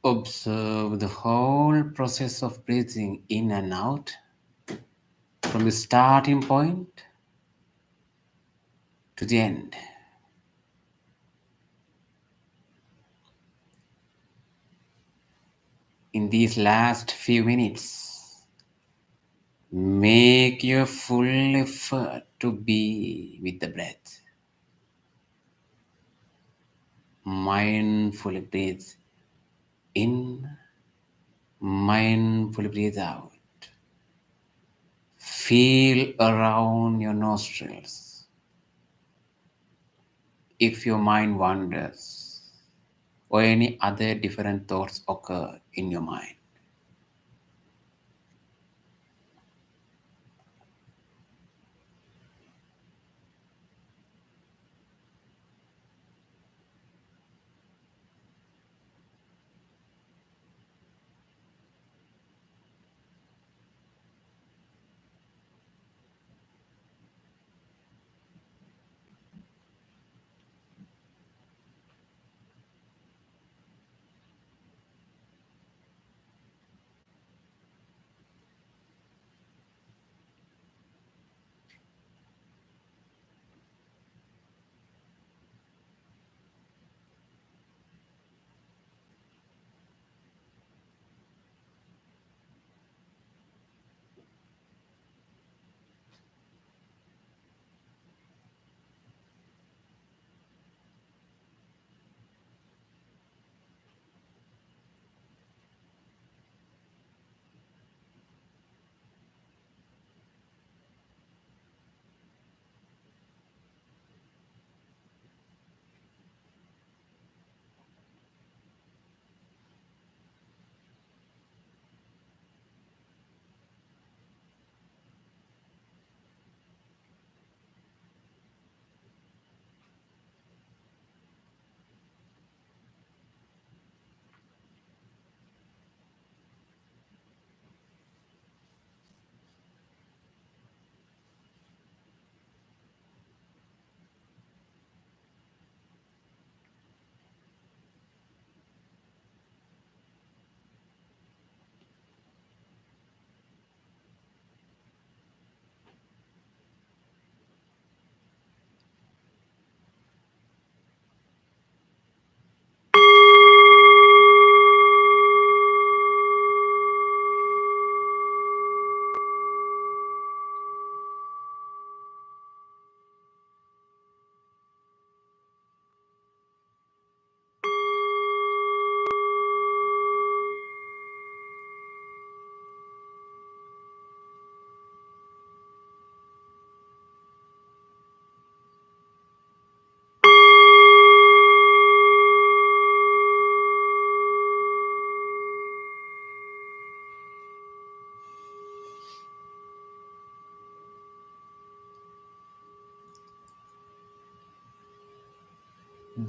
Observe the whole process of breathing in and out from the starting point to the end. In these last few minutes, make your full effort to be with the breath. Mindfully breathe in, mindfully breathe out. Feel around your nostrils. If your mind wanders or any other different thoughts occur in your mind,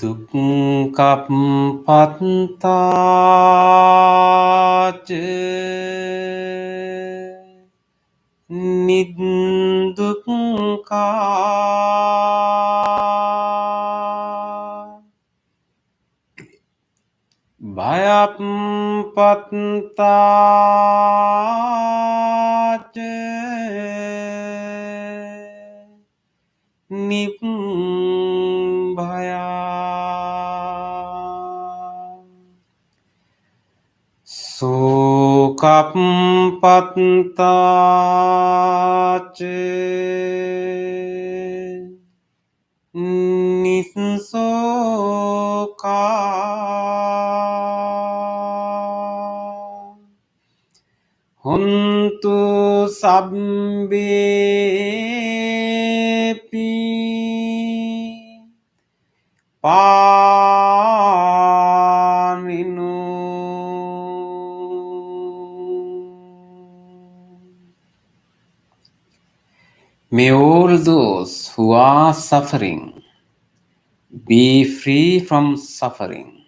දුක්ඛප්පත්තාච නිදුක්ඛා භයප්පත්තාච නිබ්භයා සෝකප්පත්තාච නිස්සෝකා හොන්තු සබ්බේපි May all those who are suffering be free from suffering.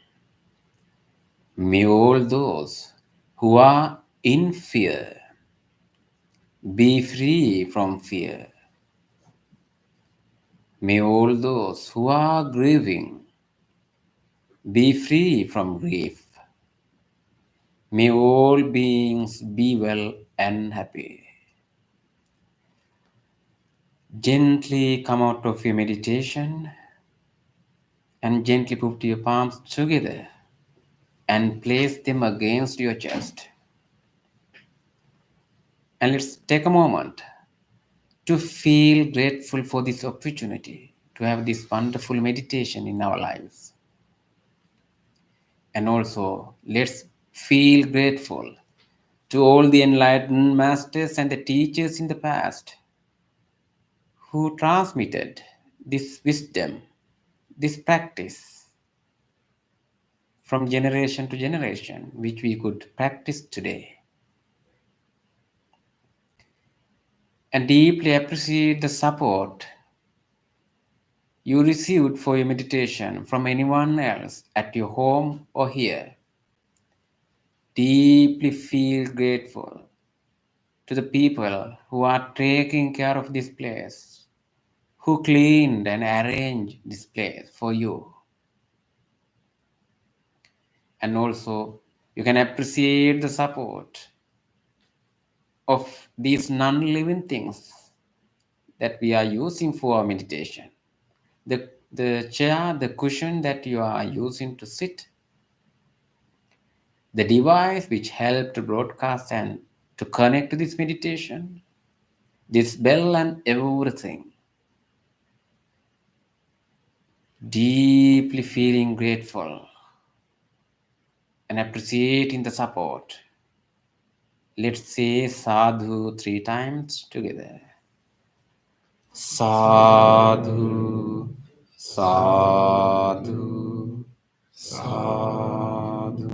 May all those who are in fear be free from fear. May all those who are grieving be free from grief. May all beings be well and happy. Gently come out of your meditation and gently put your palms together and place them against your chest. And let's take a moment to feel grateful for this opportunity to have this wonderful meditation in our lives. And also, let's feel grateful to all the enlightened masters and the teachers in the past who transmitted this wisdom, this practice from generation to generation, which we could practice today. And deeply appreciate the support you received for your meditation from anyone else at your home or here. Deeply feel grateful to the people who are taking care of this place, who cleaned and arranged this place for you. And also, you can appreciate the support of these non-living things that we are using for our meditation. The chair, the cushion that you are using to sit, the device which help to broadcast and to connect to this meditation, this bell and everything. Deeply feeling grateful and appreciating the support. Let's say sadhu 3 times together. Sadhu, sadhu, sadhu.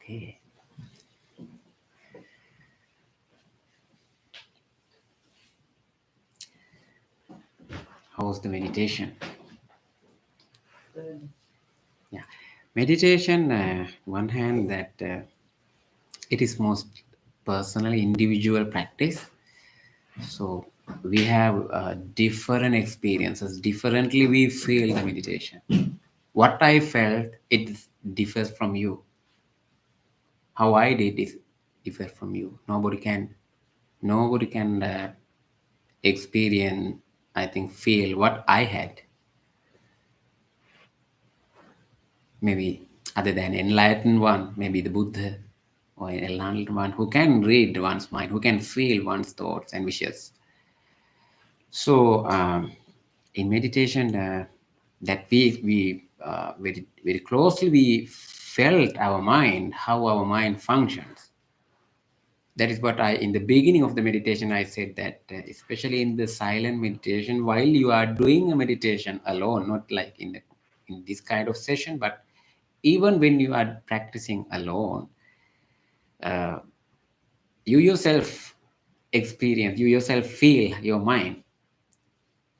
Okay. How's the meditation? Yeah. Meditation, one hand, that it is most personal, individual practice. So we have different experiences. Differently, we feel the meditation. What I felt, it differs from you. How I did is differ from you. Nobody can experience, I think, feel what I had. Maybe other than enlightened one, maybe the Buddha or an enlightened one who can read one's mind, who can feel one's thoughts and wishes. So in meditation, that we very closely we felt our mind, how our mind functions. That is what I, in the beginning of the meditation, I said that especially in the silent meditation, while you are doing a meditation alone, not like in this kind of session, but even when you are practicing alone, uh, you yourself experience, you yourself feel your mind.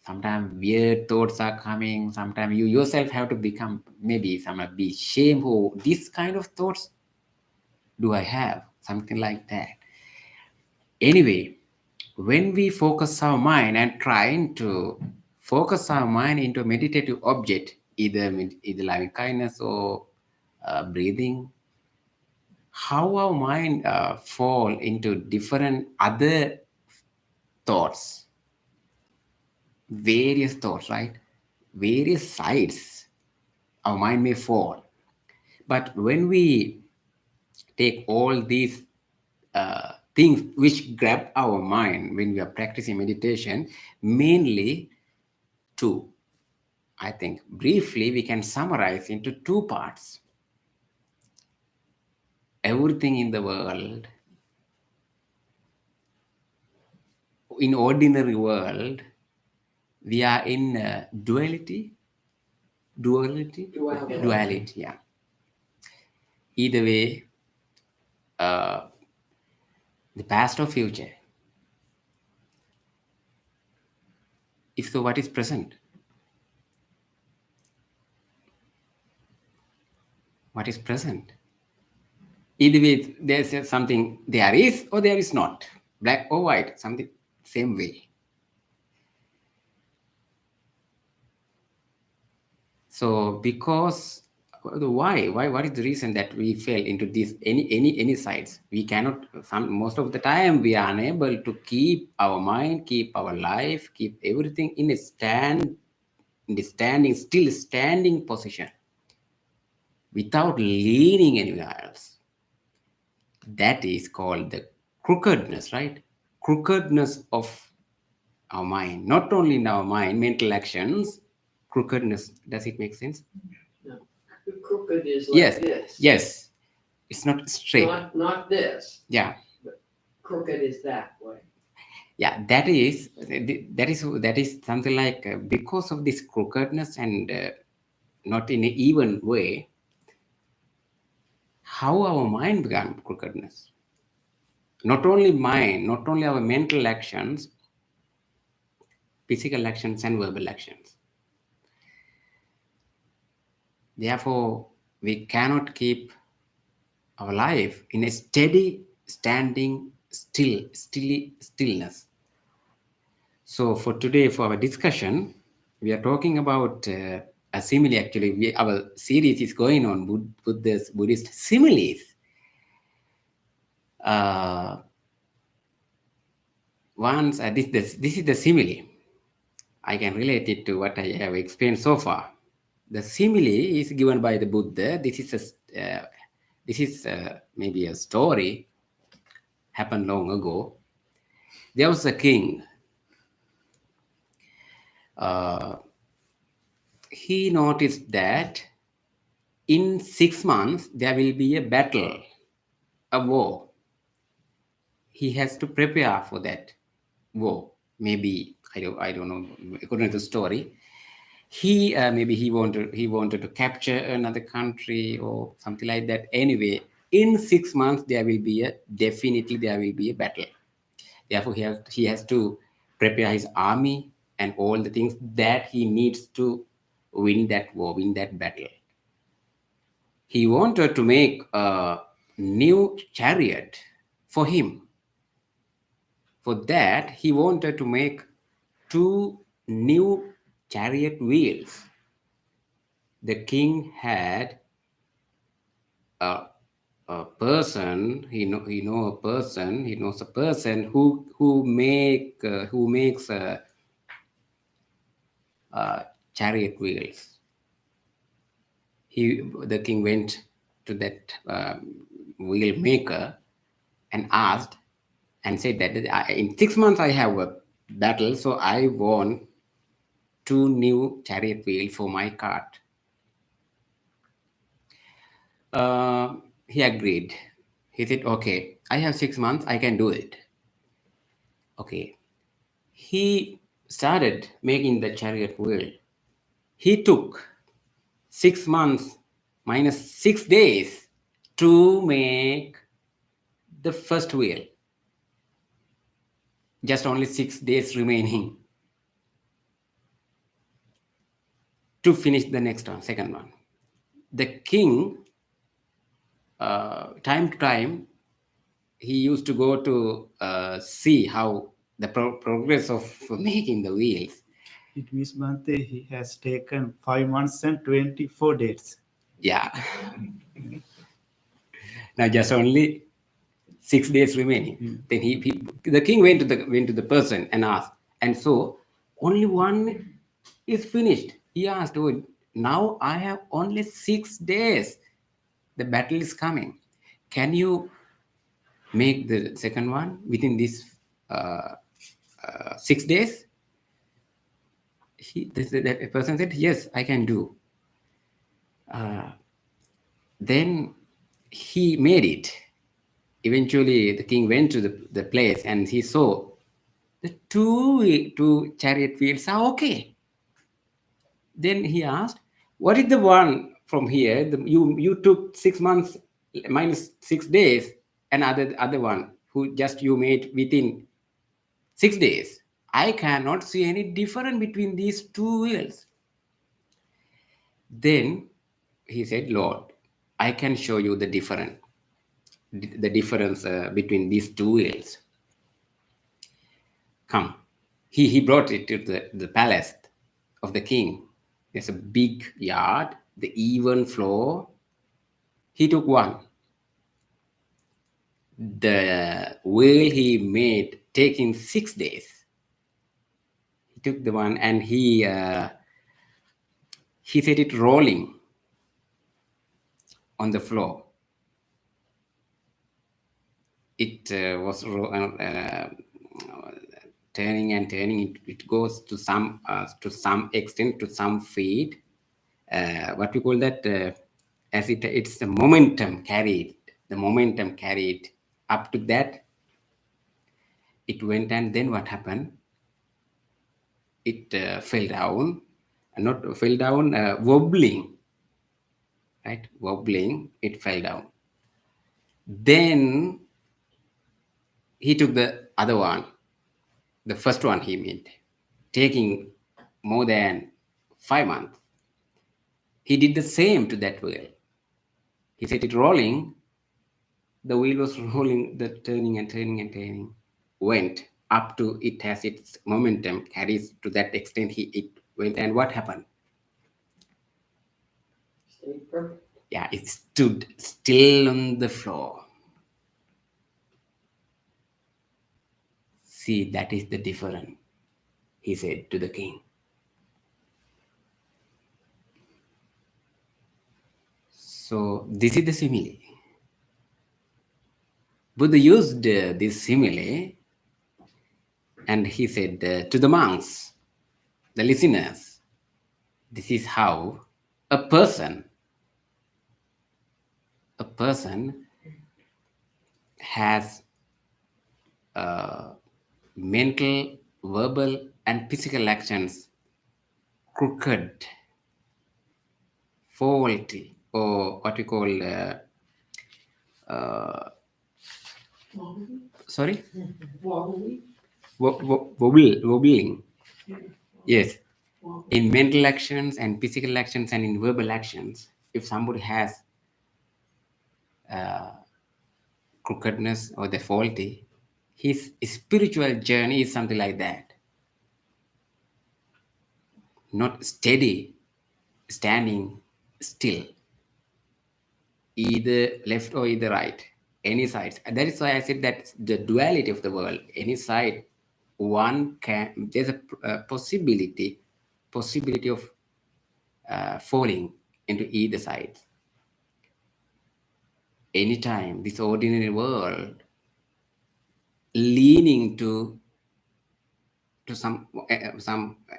Sometimes weird thoughts are coming. Sometimes you yourself have to become, maybe some be shame. Oh, this kind of thoughts do I have? Something like that. Anyway, when we focus our mind and trying to focus our mind into a meditative object, either loving kindness or breathing, how our mind fall into different other thoughts, various thoughts, right? Various sides our mind may fall. But when we take all these things which grab our mind when we are practicing meditation, mainly two, I think briefly we can summarize into two parts. Everything in the world, in ordinary world, we are in duality, yeah. Either way, uh, the past or future. If so, what is present? what is present. Either way, there's something there is or there is not. Black or white, something same way. So because why what is the reason that we fell into this any sides? We cannot, most of the time we are unable to keep our mind, keep our life, keep everything in a still standing position without leaning anywhere else. That is called the crookedness, right? Crookedness of our mind, not only in our mind, mental actions, crookedness. Does it make sense? No. Crooked is like Yes. this. Yes. It's not straight. Not this. Yeah. Crooked is that way. Yeah. That is something like because of this crookedness and not in an even way, how our mind began crookedness. Not only mind, not only our mental actions, physical actions and verbal actions. Therefore, we cannot keep our life in a steady, standing, stillness. So for today, for our discussion, we are talking about a simile. Actually, our series is going on Buddhist similes. This is the simile. I can relate it to what I have explained so far. The simile is given by the Buddha. This is maybe a story happened long ago. There was a king. He noticed that in 6 months there will be a battle, a war. He has to prepare for that war. Maybe I don't know. According to the story, maybe he wanted to capture another country or something like that. Anyway, in 6 months there will be a battle. Therefore, he has to prepare his army and all the things that he needs to win that war, win that battle. He wanted to make a new chariot for him. For that, he wanted to make 2 new chariot wheels. The king had a person. He knows a person who makes chariot wheels. The king went to that wheel maker and asked and said that in 6 months I have a battle, so I want 2 new chariot wheels for my cart. He agreed. He said, okay, I have 6 months, I can do it. Okay. He started making the chariot wheel. He took 6 months minus 6 days to make the first wheel. Just only 6 days remaining to finish the next one, second one. The king, time to time, he used to go to see how the progress of making the wheels. It means Bhante, he has taken 5 months and 24 days. Yeah. Now just only 6 days remaining. Then the king went to the person and asked, and so only one is finished. He asked, oh, now I have only 6 days. The battle is coming. Can you make the second one within these 6 days? That person said, yes, I can do. Then he made it. Eventually, the king went to the place and he saw the two chariot wheels are okay. Then he asked, what is the one from here? You took 6 months minus 6 days, and other one who just you made within 6 days. I cannot see any difference between these 2 wheels. Then he said, Lord, I can show you the difference between these two wheels. Come. He brought it to the palace of the king. There's a big yard, the even floor. He took one. The wheel he made taking 6 days. He took the one and he set it rolling on the floor. It was turning and turning. It goes to some extent, to some feet. What we call that? As it's the momentum carried. The momentum carried up to that. It went, and then what happened? It fell down, not fell down, wobbling. Right, wobbling. It fell down. Then he took the other one, the first one he made, taking more than 5 months. He did the same to that wheel. He set it rolling. The wheel was rolling, the turning and turning and turning, went up to, it has its momentum, carries to that extent, it went, and what happened? Stayed perfect. Yeah, it stood still on the floor. See, that is the difference, he said to the king. So this is the simile. Buddha used this simile, and he said to the monks, the listeners, this is how a person has mental, verbal, and physical actions crooked, faulty, or what we call sorry, Wobbly. wobbling. Yes, in mental actions and physical actions and in verbal actions, if somebody has crookedness or the faulty, his spiritual journey is something like that. Not steady, standing still, either left or either right, any sides. And that is why I said that the duality of the world, any side, one can, there's a possibility of falling into either side. Anytime this ordinary world leaning to some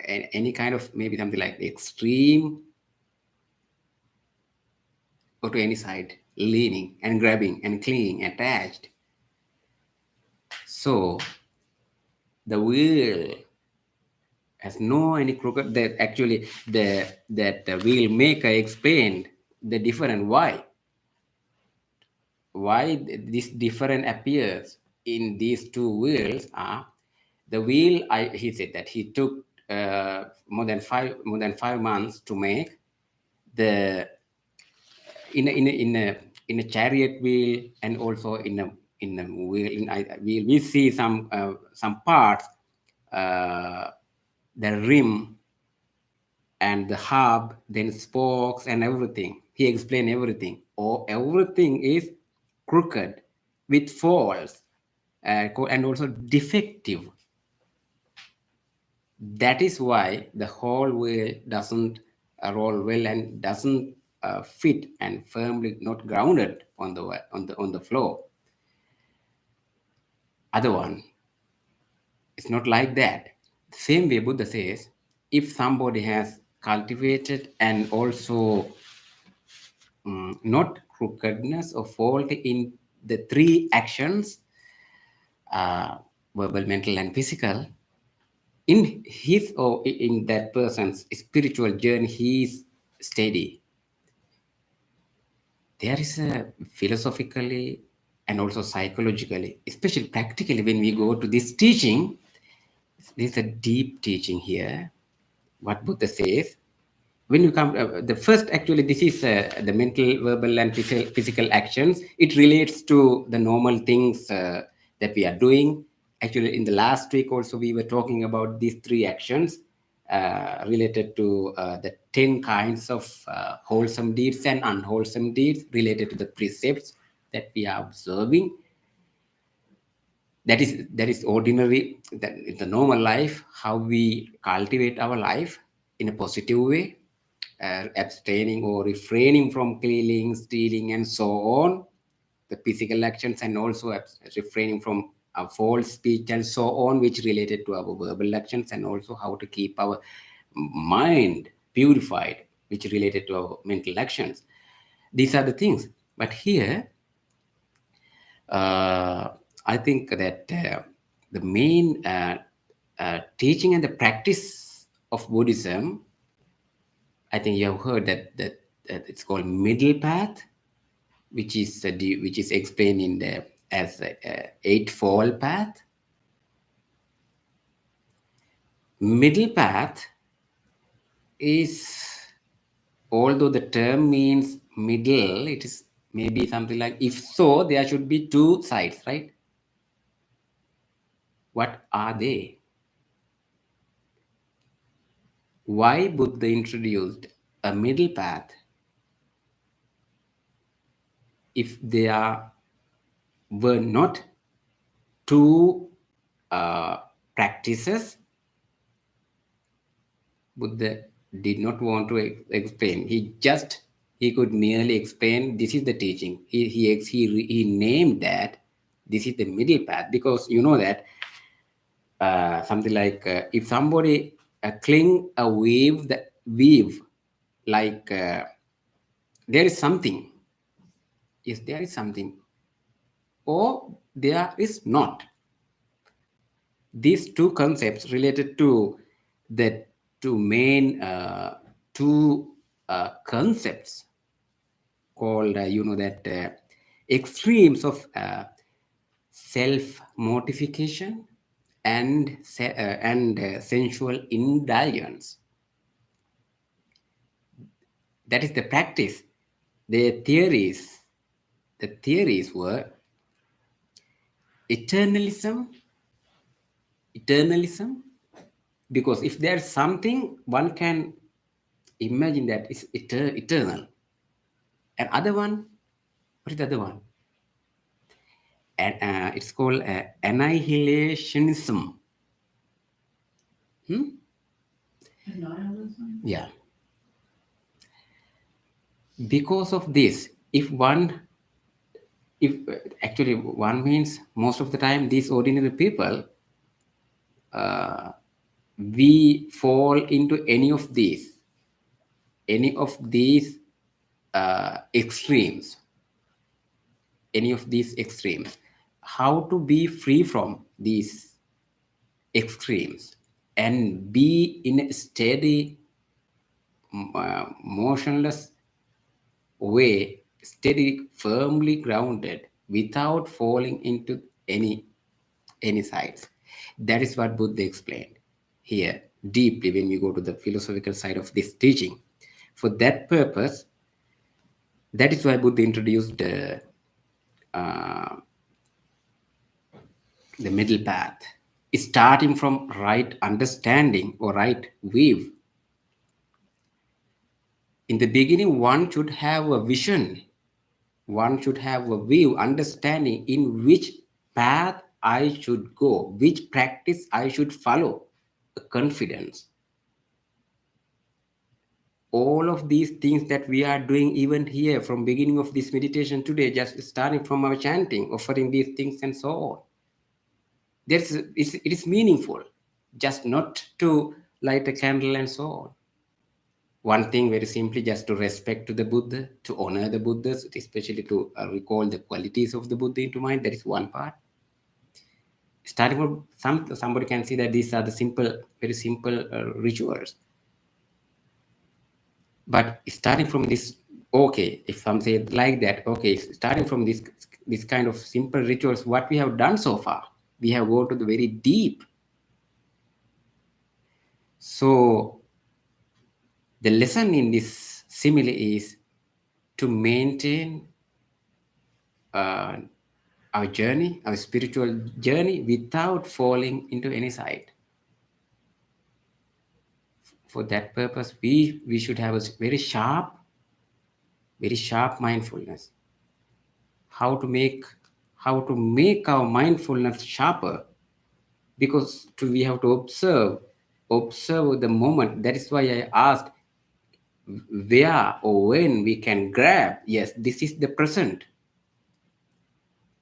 any kind of, maybe something like the extreme, or to any side, leaning and grabbing and clinging, attached. So the wheel has no any crooked. That actually that wheel maker explained the different why this different appears in these two wheels are the wheel. He said that he took more than 5 months to make the in a chariot wheel, and also in a wheel we see some parts, the rim and the hub, then spokes and everything. He explained everything. Or everything is crooked with faults and also defective. That is why the whole wheel doesn't roll well and doesn't fit and firmly not grounded on the floor. Other one, it's not like that. Same way Buddha says, if somebody has cultivated and also not crookedness or fault in the 3 actions, verbal, mental, and physical, in his or in that person's spiritual journey, he is steady. There is a philosophically and also psychologically, especially practically, when we go to this teaching, there's a deep teaching here. What Buddha says, when you come, the first actually, this is the mental, verbal, and physical actions. It relates to the normal things that we are doing. Actually, in the last week also, we were talking about these 3 actions related to the 10 kinds of wholesome deeds and unwholesome deeds related to the precepts that we are observing. That is ordinary, that in the normal life, how we cultivate our life in a positive way, abstaining or refraining from killing, stealing, and so on, the physical actions, and also refraining from false speech and so on, which related to our verbal actions, and also how to keep our mind purified, which related to our mental actions. These are the things. But here, I think that the main teaching and the practice of Buddhism, I think you have heard that it's called middle path, which is explained in the as eightfold path. Middle path is, although the term means middle, it is maybe something like, if so, there should be 2 sides, right? What are they? Why Buddha introduced a middle path if there were not 2 practices? Buddha did not want to explain. He could merely explain this is the teaching. He named that this is the middle path, because you know that something like if somebody cling a weave like there is something. Yes, there is something, or there is not. These 2 concepts related to the 2 main 2 concepts called extremes of self mortification and sensual indulgence. That is the practice. The theories were eternalism, because if there's something, one can imagine that it's eternal. And other one, what is the other one? And it's called annihilationism. Nihilism? Yeah. Because of this, if actually one means most of the time these ordinary people, we fall into any of these extremes. How to be free from these extremes and be in a steady, motionless way, steady, firmly grounded, without falling into any sides. That is what Buddha explained here deeply when we go to the philosophical side of this teaching. For that purpose, that is why Buddha introduced the middle path, starting from right understanding or right view. In the beginning, one should have a vision. One should have a view, understanding in which path I should go, which practice I should follow, a confidence. All of these things that we are doing even here from beginning of this meditation today, just starting from our chanting, offering these things and so on. It is meaningful, just not to light a candle and so on. One thing very simply, just to respect to the Buddha, to honor the Buddhas, especially to recall the qualities of the Buddha into mind. That is one part. Starting from somebody can see that these are the very simple rituals. But starting from this, okay, if some say like that, okay, starting from this kind of simple rituals, what we have done so far, we have gone to the very deep. So The lesson in this simile is to maintain our journey, our spiritual journey, without falling into any side. For that purpose, we should have a very sharp mindfulness. How to make our mindfulness sharper, because we have to observe the moment. That is why I asked where or when we can grab. Yes, this is the present.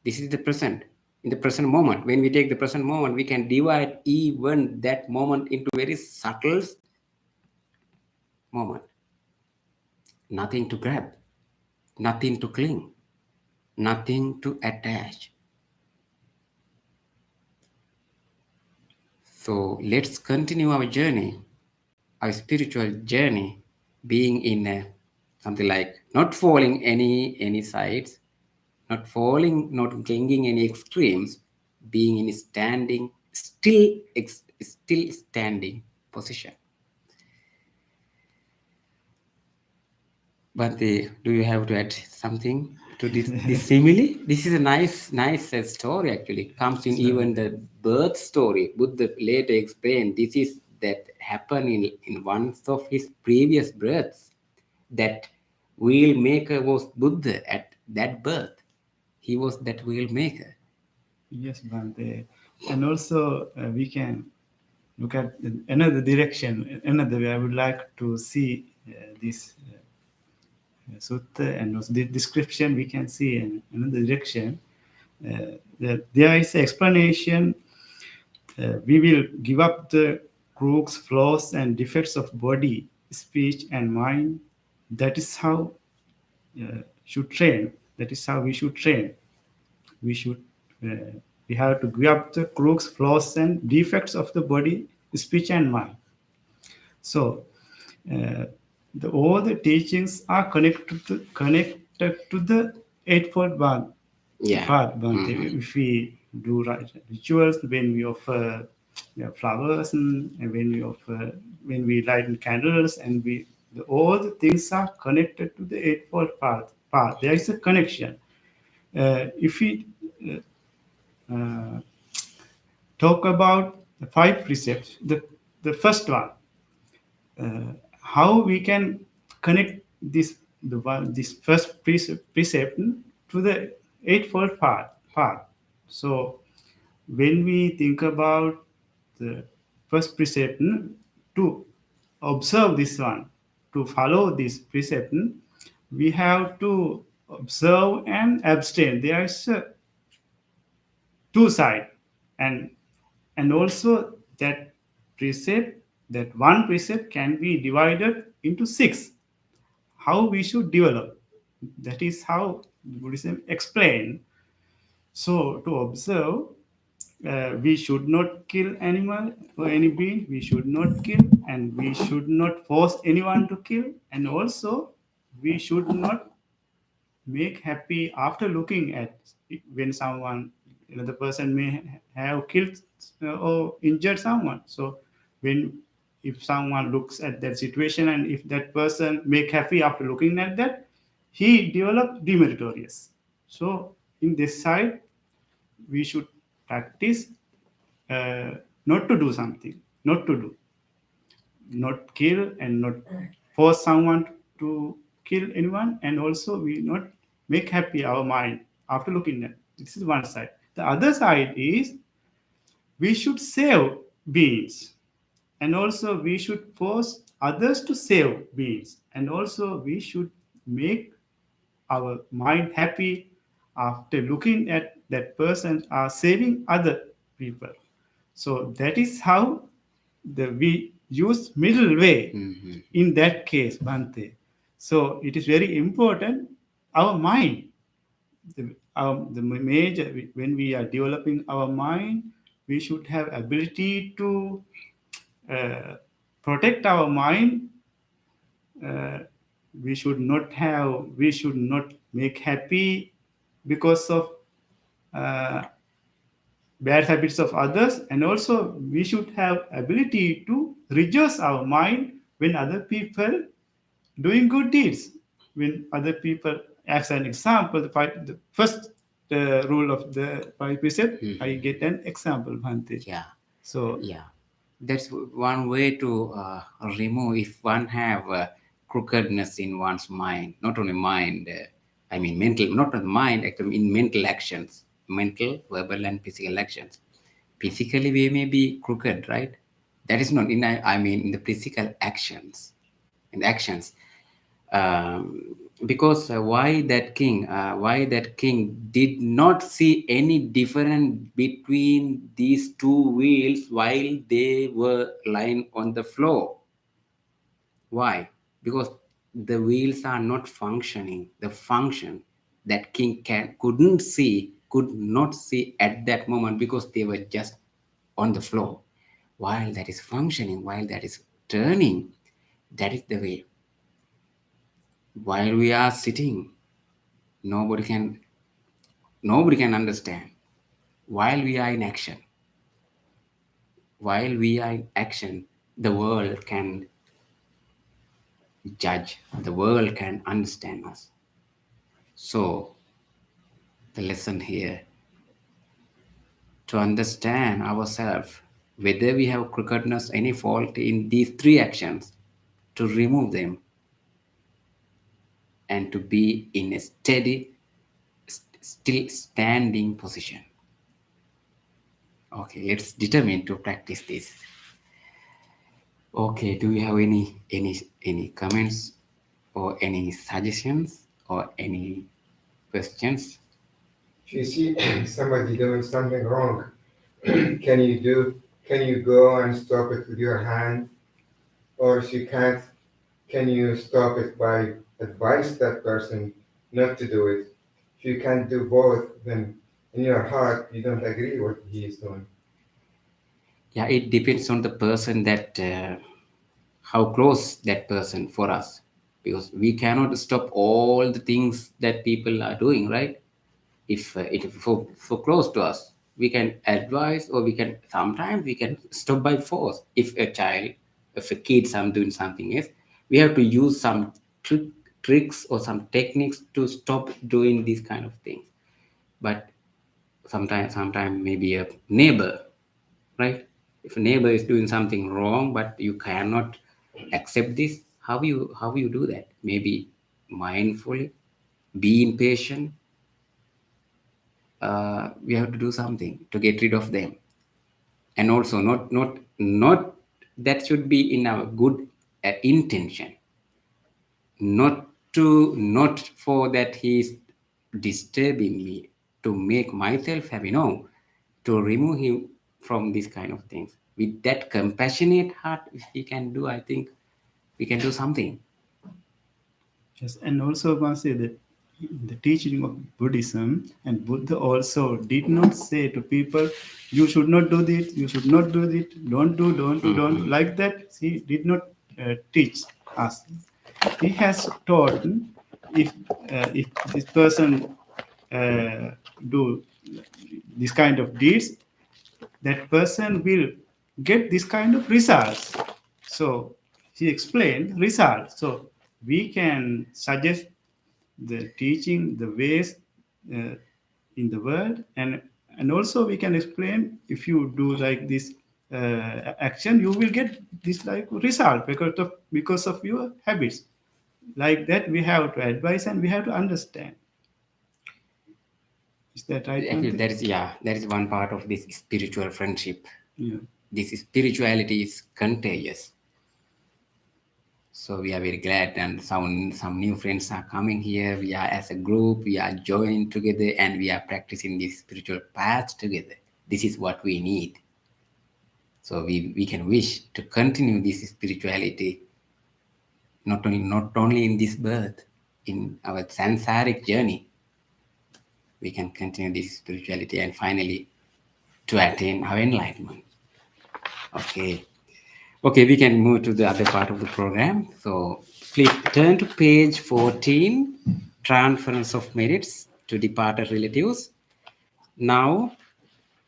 This is the present. In the present moment, when we take the present moment, we can divide even that moment into very subtle moment. Nothing to grab, nothing to cling, nothing to attach. So let's continue our journey, our spiritual journey, being in something like not falling any sides, not clinging any extremes, being in standing, still standing position. But do you have to add something to this simile? This is a nice story actually. Comes in even the birth story. Buddha later explained this is that happened in one of his previous births. That wheel maker was Buddha at that birth. He was that wheel maker. Yes, Bhante. And also we can look at another direction, another way. I would like to see this sutta and also the description we can see in another direction. That there is explanation. We will give up the crooks, flaws, and defects of body, speech, and mind. That is how should train. That is how we should train. We should we have to give up the crooks, flaws, and defects of the body, speech, and mind. So all the teachings are connected to the eightfold path. Yeah. Bhante. If we do rituals, when we offer flowers, and when we light candles, and all the things are connected to the eightfold path. There is a connection. If we talk about the 5 precepts, the first one, how we can connect this first precept to the eightfold path. So when we think about the first precept, to observe this one, to follow this precept, we have to observe and abstain. There is two sides, and also that one precept can be divided into 6. How we should develop, that is how Buddhism explained. So to observe, we should not kill animal or any being. We should not kill, and we should not force anyone to kill, and also we should not make happy after looking at when another person may have killed or injured someone. So if someone looks at that situation, and if that person make happy after looking at that, he developed demeritorious. So in this side, we should practice not to do something, not kill, and not force someone to kill anyone, and also we not make happy our mind after looking at. This is one side. The other side is we should save beings, and also we should force others to save beings, and also we should make our mind happy after looking at that person are saving other people. So that is how we use middle way in that case, Bhante. So it is very important, our mind, the major, when we are developing our mind, we should have ability to protect our mind. We should not make happy because of bad habits of others, and also we should have ability to reduce our mind when other people doing good deeds, when other people, as an example, the first rule of the five precept, I get an example, Bhante. Yeah. So Yeah, that's one way to remove if one have crookedness in one's mind, not only mind, I mean mental, not only mind, actually in mental actions, mental, verbal, and physical actions. Physically, we may be crooked, right? That is not in, I mean, in the physical actions, in actions. Because why that king did not see any difference between these two wheels while they were lying on the floor. Why? Because the wheels are not functioning. The function that king could not see at that moment because they were just on the floor. While that is functioning, while that is turning, that is the way. While we are sitting, nobody can nobody can understand. While we are in action, the world can judge, the world can understand us. So the lesson here, to understand ourselves, whether we have crookedness, any fault in these three actions, to remove them and to be in a steady, still standing position. Okay, let's determine to practice this. Okay, do you have any comments or any suggestions or any questions? If you see somebody doing something wrong, can you go and stop it with your hand? Or if you can't, can you stop it by advise that person not to do it? If you can't do both, then in your heart you don't agree what he is doing. Yeah, it depends on the person that how close that person for us, because we cannot stop all the things that people are doing, right? If it is for close to us, we can advise, or we can sometimes we can stop by force. If a kid some doing something else, we have to use some tricks or some techniques to stop doing these kind of things. But sometimes maybe a neighbor, right? If a neighbor is doing something wrong but you cannot accept this, how you do that? Maybe mindfully, be impatient. We have to do something to get rid of them. And also not that should be in our good intention, not for that he is disturbing me to make myself happy. No, to remove him from these kind of things. With that compassionate heart, if we can do, I think we can do something. yes, and also must say that the teaching of Buddhism and Buddha also did not say to people, you should not do this, you should not do it, don't do, like that. He did not teach us. He has taught if this person do this kind of deeds, that person will get this kind of results. So he explained results. So we can suggest the teaching, the ways in the world, and also we can explain, if you do like this action, you will get this like result because of your habits. Like that, we have to advise and we have to understand. Is that right? Actually, Bhante? that is one part of this spiritual friendship. Yeah. This spirituality is contagious. So we are very glad, and some new friends are coming here. We are as a group, we are joined together, and we are practicing this spiritual path together. This is what we need. So we can wish to continue this spirituality, not only in this birth, in our sansaric journey. We can continue this spirituality and finally to attain our enlightenment. Okay. Okay, we can move to the other part of the program. So please turn to page 14, transference of merits to departed relatives. Now,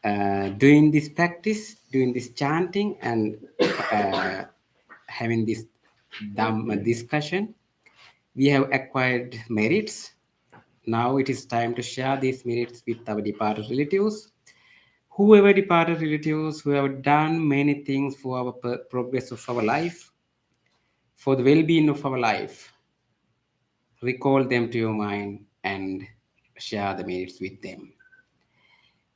doing this practice, doing this chanting, and having this Dhamma discussion. We have acquired merits. Now it is time to share these merits with our departed relatives. Whoever departed relatives who have done many things for our progress of our life, for the well-being of our life, recall them to your mind and share the merits with them.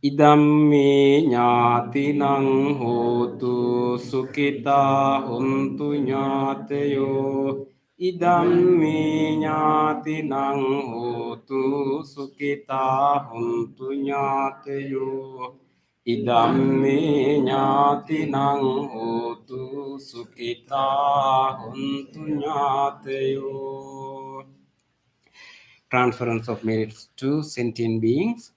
Idamme ñātinang hotu sukita huntu ñātayo. Idamme ñātinang hotu sukita huntu ñātayo. Idamme ñātinang hotu sukita huntu ñātayo. Transference of merits to sentient beings.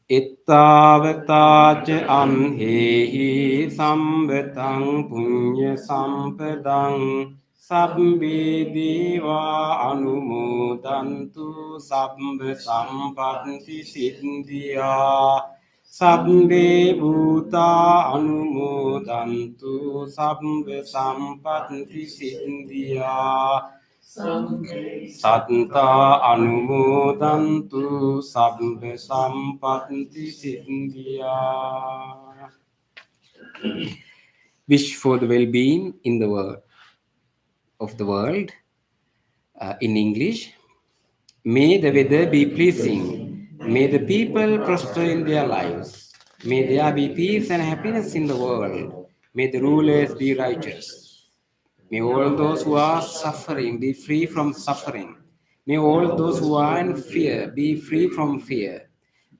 Ittavataca anhehi sambetang punya sampadang sabbe deva anumodantu sabbe sampatti siddhya sabbe bhuta anumodantu sabbe sampatti siddhya Santa anumodantu sabbe sampatti siddhya. Wish for the well-being in the world of the world. In English, may the weather be pleasing. May the people prosper in their lives. May there be peace and happiness in the world. May the rulers be righteous. May all those who are suffering be free from suffering. May all those who are in fear be free from fear.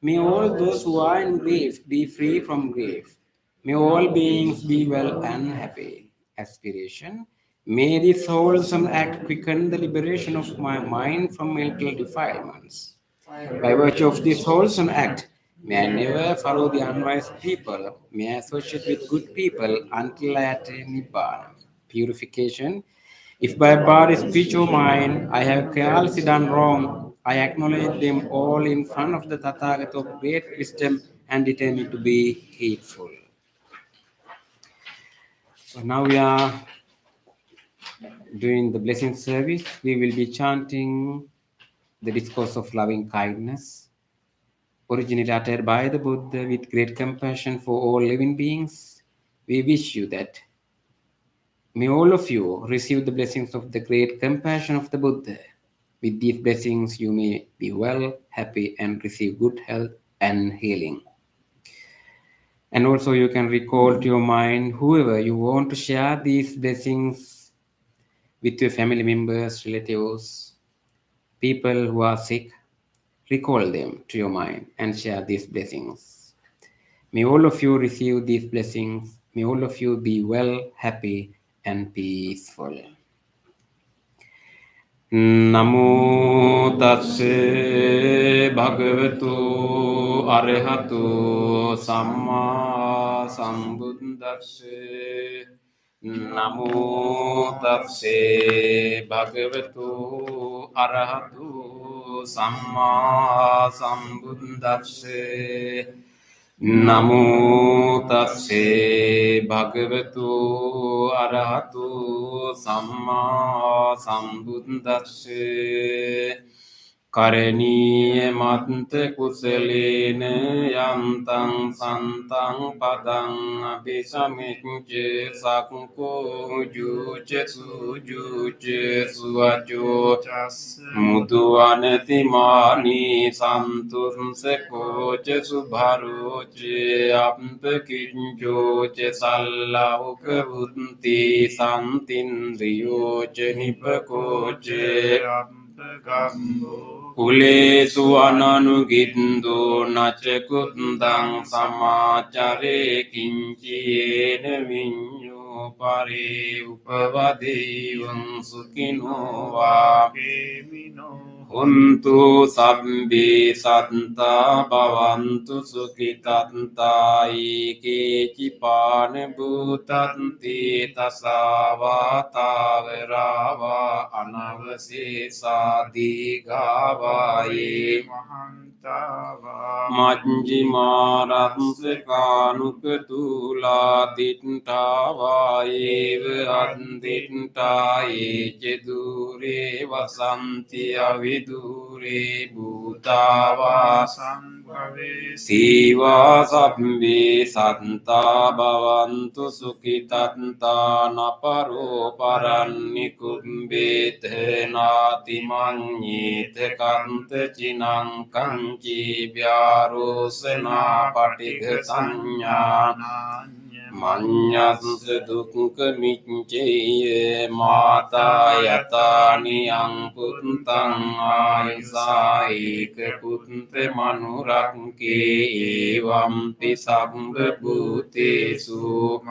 May all those who are in grief be free from grief. May all beings be well and happy. Aspiration. May this wholesome act quicken the liberation of my mind from mental defilements. By virtue of this wholesome act, may I never follow the unwise people. May I associate with good people until I attain Nibbana. Purification. If by body, speech, or mind I have carelessly done wrong, I acknowledge them all in front of the Tathagata of great wisdom and determine to be heedful. So now we are doing the blessing service. We will be chanting the discourse of loving kindness, originally uttered by the Buddha with great compassion for all living beings. We wish you that may all of you receive the blessings of the great compassion of the Buddha. With these blessings, you may be well, happy, and receive good health and healing. And also you can recall to your mind whoever you want to share these blessings with your family members, relatives, people who are sick. Recall them to your mind and share these blessings. May all of you receive these blessings. May all of you be well, happy, and peaceful. Namo tasse bhagavato arahato samma sambuddhasse. Namo tasse bhagavato arahato samma sambuddhasse. Namo tasse bhagavato arahato samma sambuddhasse. Karaniya matte kusalena yantang santang padang abhisamicce sakko juce suvajo mudu aneti mani santun seko ce subharo ce ampe kinjo ce sallau kebunti santindriyo ce nipako ce Kulesu ananugindo nachekundang samacare kinciyene vinyo pare upavadevang sukino va Huntu sabbi santa bhavantu sukitanta ike cipane bhutanti tasava taverava anavasesa digavaye Tava Majjimarasakanuka tula eva andintaye jedure vasanti avidure bhutava Sambhave Siva sabbe santa bhavantu sukhitanta naparo paranni kumbete nati manyete kante chinang kanchi vyarosena patigha sanya Manyas dukka micce mata yata niyang puntang aisa ek punte manurakke evam pisambha bhutesu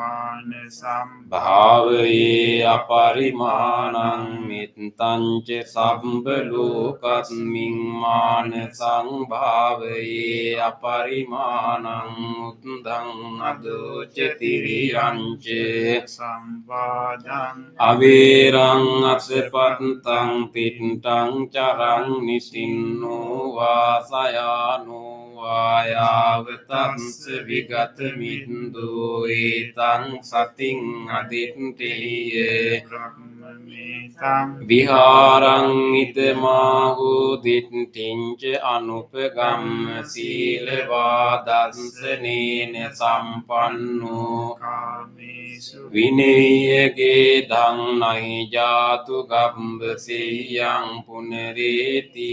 Bhavaye aparimanang mittanche sambha lokasming manasang bhavaye aparimanang uddhang adoche tiriyanche Samvadang Avirang asepantang tintang carang nisinno vasayano vayavatans vigatmindu etang sating adittiye Brahmamitang Viharang idamahu dittinche anupagam silevadansene sampanno Kamesu Vinayage dang nahi jatu gambasiyang punereti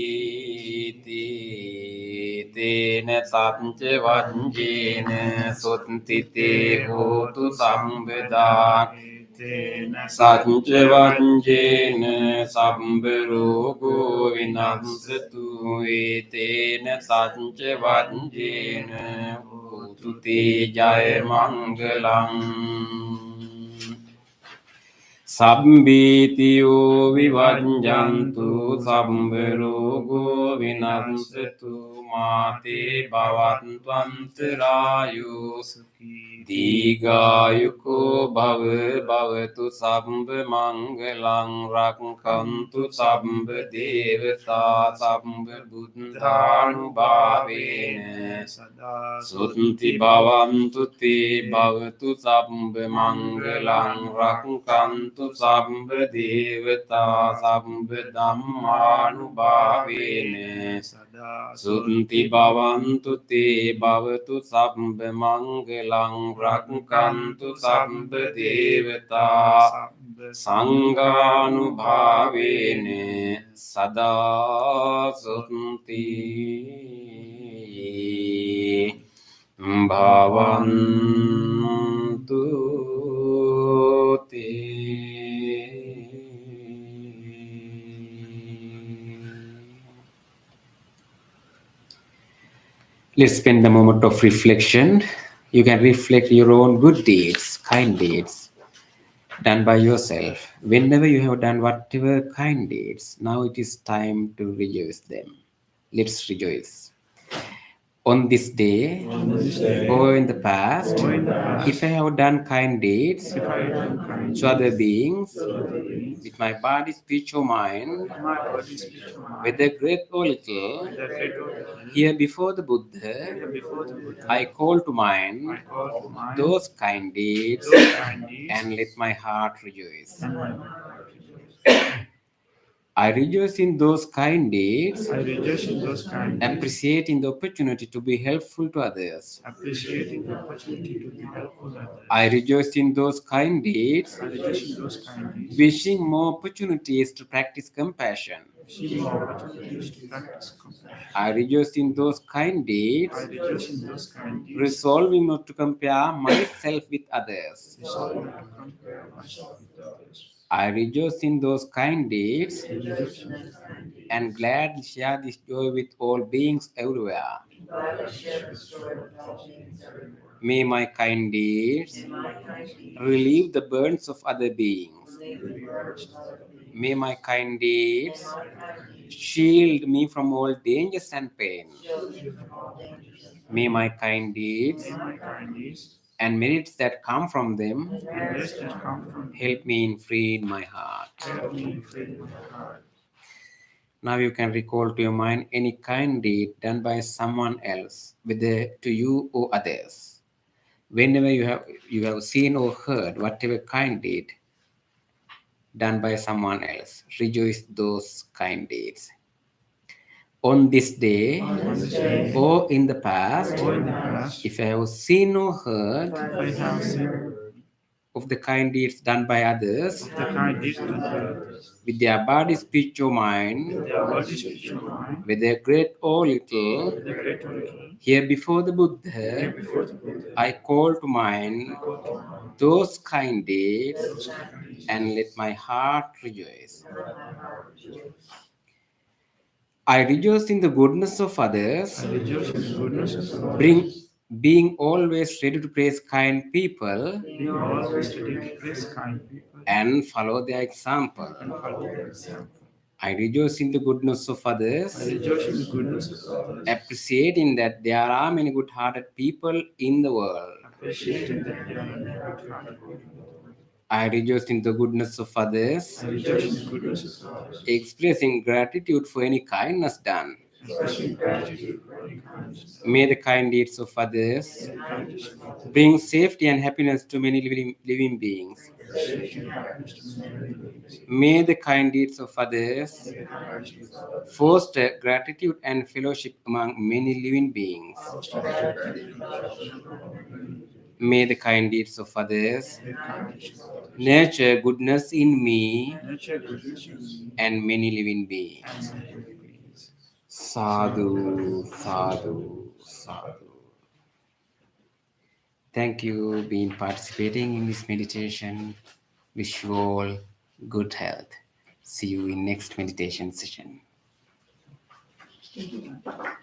tene satche vanjene suttite hotu sambeda Tena satche vanjene samberogo vinamsatu etene satche vanjene hotu te jaya mangalang Sabbitiyo vivanjantu sabbarogo vinamsetu mate bhavantvantarayo Digayuko bhavatu sabba mangalang rakkantu sabba devata sabba buddhanubhavene Sada Sunti bhavantu te bhavatu sabba mangalang rakkantu sabba devata sabba dhammanubhavene Sada Sunti bhavantu te bhavatu sabba mangalang rakkantu sabba devata Sanghanubhavene sada sunti bhavantu te. Let's spend a moment of reflection. You can reflect your own good deeds, kind deeds done by yourself. Whenever you have done whatever kind deeds, now it is time to rejoice them. Let's rejoice. On this day, or in the past, if I have done kind deeds to other beings, with my body, speech, or mind, whether great or little, here before the Buddha, I call to mind those kind deeds and let my heart rejoice. I rejoice in those kind deeds, I rejoice in those kind deeds, appreciating the opportunity to be helpful to others. appreciating the opportunity to be helpful to others. I rejoice in those kind deeds, I rejoice in those kind deeds, wishing more opportunities to practice compassion. seeking more opportunities to practice compassion. I rejoice in those kind deeds, I rejoice in those kind deeds, resolving not to compare myself with others. resolving to compare myself with others. I rejoice in those kind deeds I rejoice in those kind deeds, and gladly share this joy with all beings everywhere. May my kind deeds relieve the burdens of other beings. May my kind deeds shield me from all dangers and pain. May my kind deeds my kind deeds, and merits that come from them and rest that come from help me in freeing my heart. help me free my heart. Now you can recall to your mind any kind deed done by someone else, whether to you or others. Whenever you have seen or heard whatever kind deed done by someone else, rejoice those kind deeds. On this day, or in the past, Or in the past, if I have seen or heard if I have seen of the kind deeds done by others, the kind deeds done by others, with their body, speech, or mind, their body, speech, or mind, whether great or little, the great or little, here before the Buddha, before the Buddha, I call to mind those kind deeds and let my heart rejoice. I rejoice in the goodness of others, I rejoice in the goodness of others, being always ready to praise kind people being always ready to praise kind people and follow their example. and follow their example. I rejoice in the goodness of I others, rejoice in the goodness of others, appreciating that there are many good-hearted people in the world. appreciating that they are many good-hearted people. I rejoice in the goodness of others, I rejoice in the goodness of others, expressing gratitude for any kindness done. expressing gratitude for any kindness. May the kind deeds of others The kindness of others, bring safety and happiness to many living beings. safety and happiness to many beings. May the kind deeds of others The kindness of others, foster gratitude and fellowship among many living beings. May the kind deeds of others the kindness of others, nurture goodness in me nurture goodness in me and many living beings. and many living beings. Sadhu, sadhu, sadhu. Thank you for being participating in this meditation. Wish you all good health. See you in next meditation session. Thank you.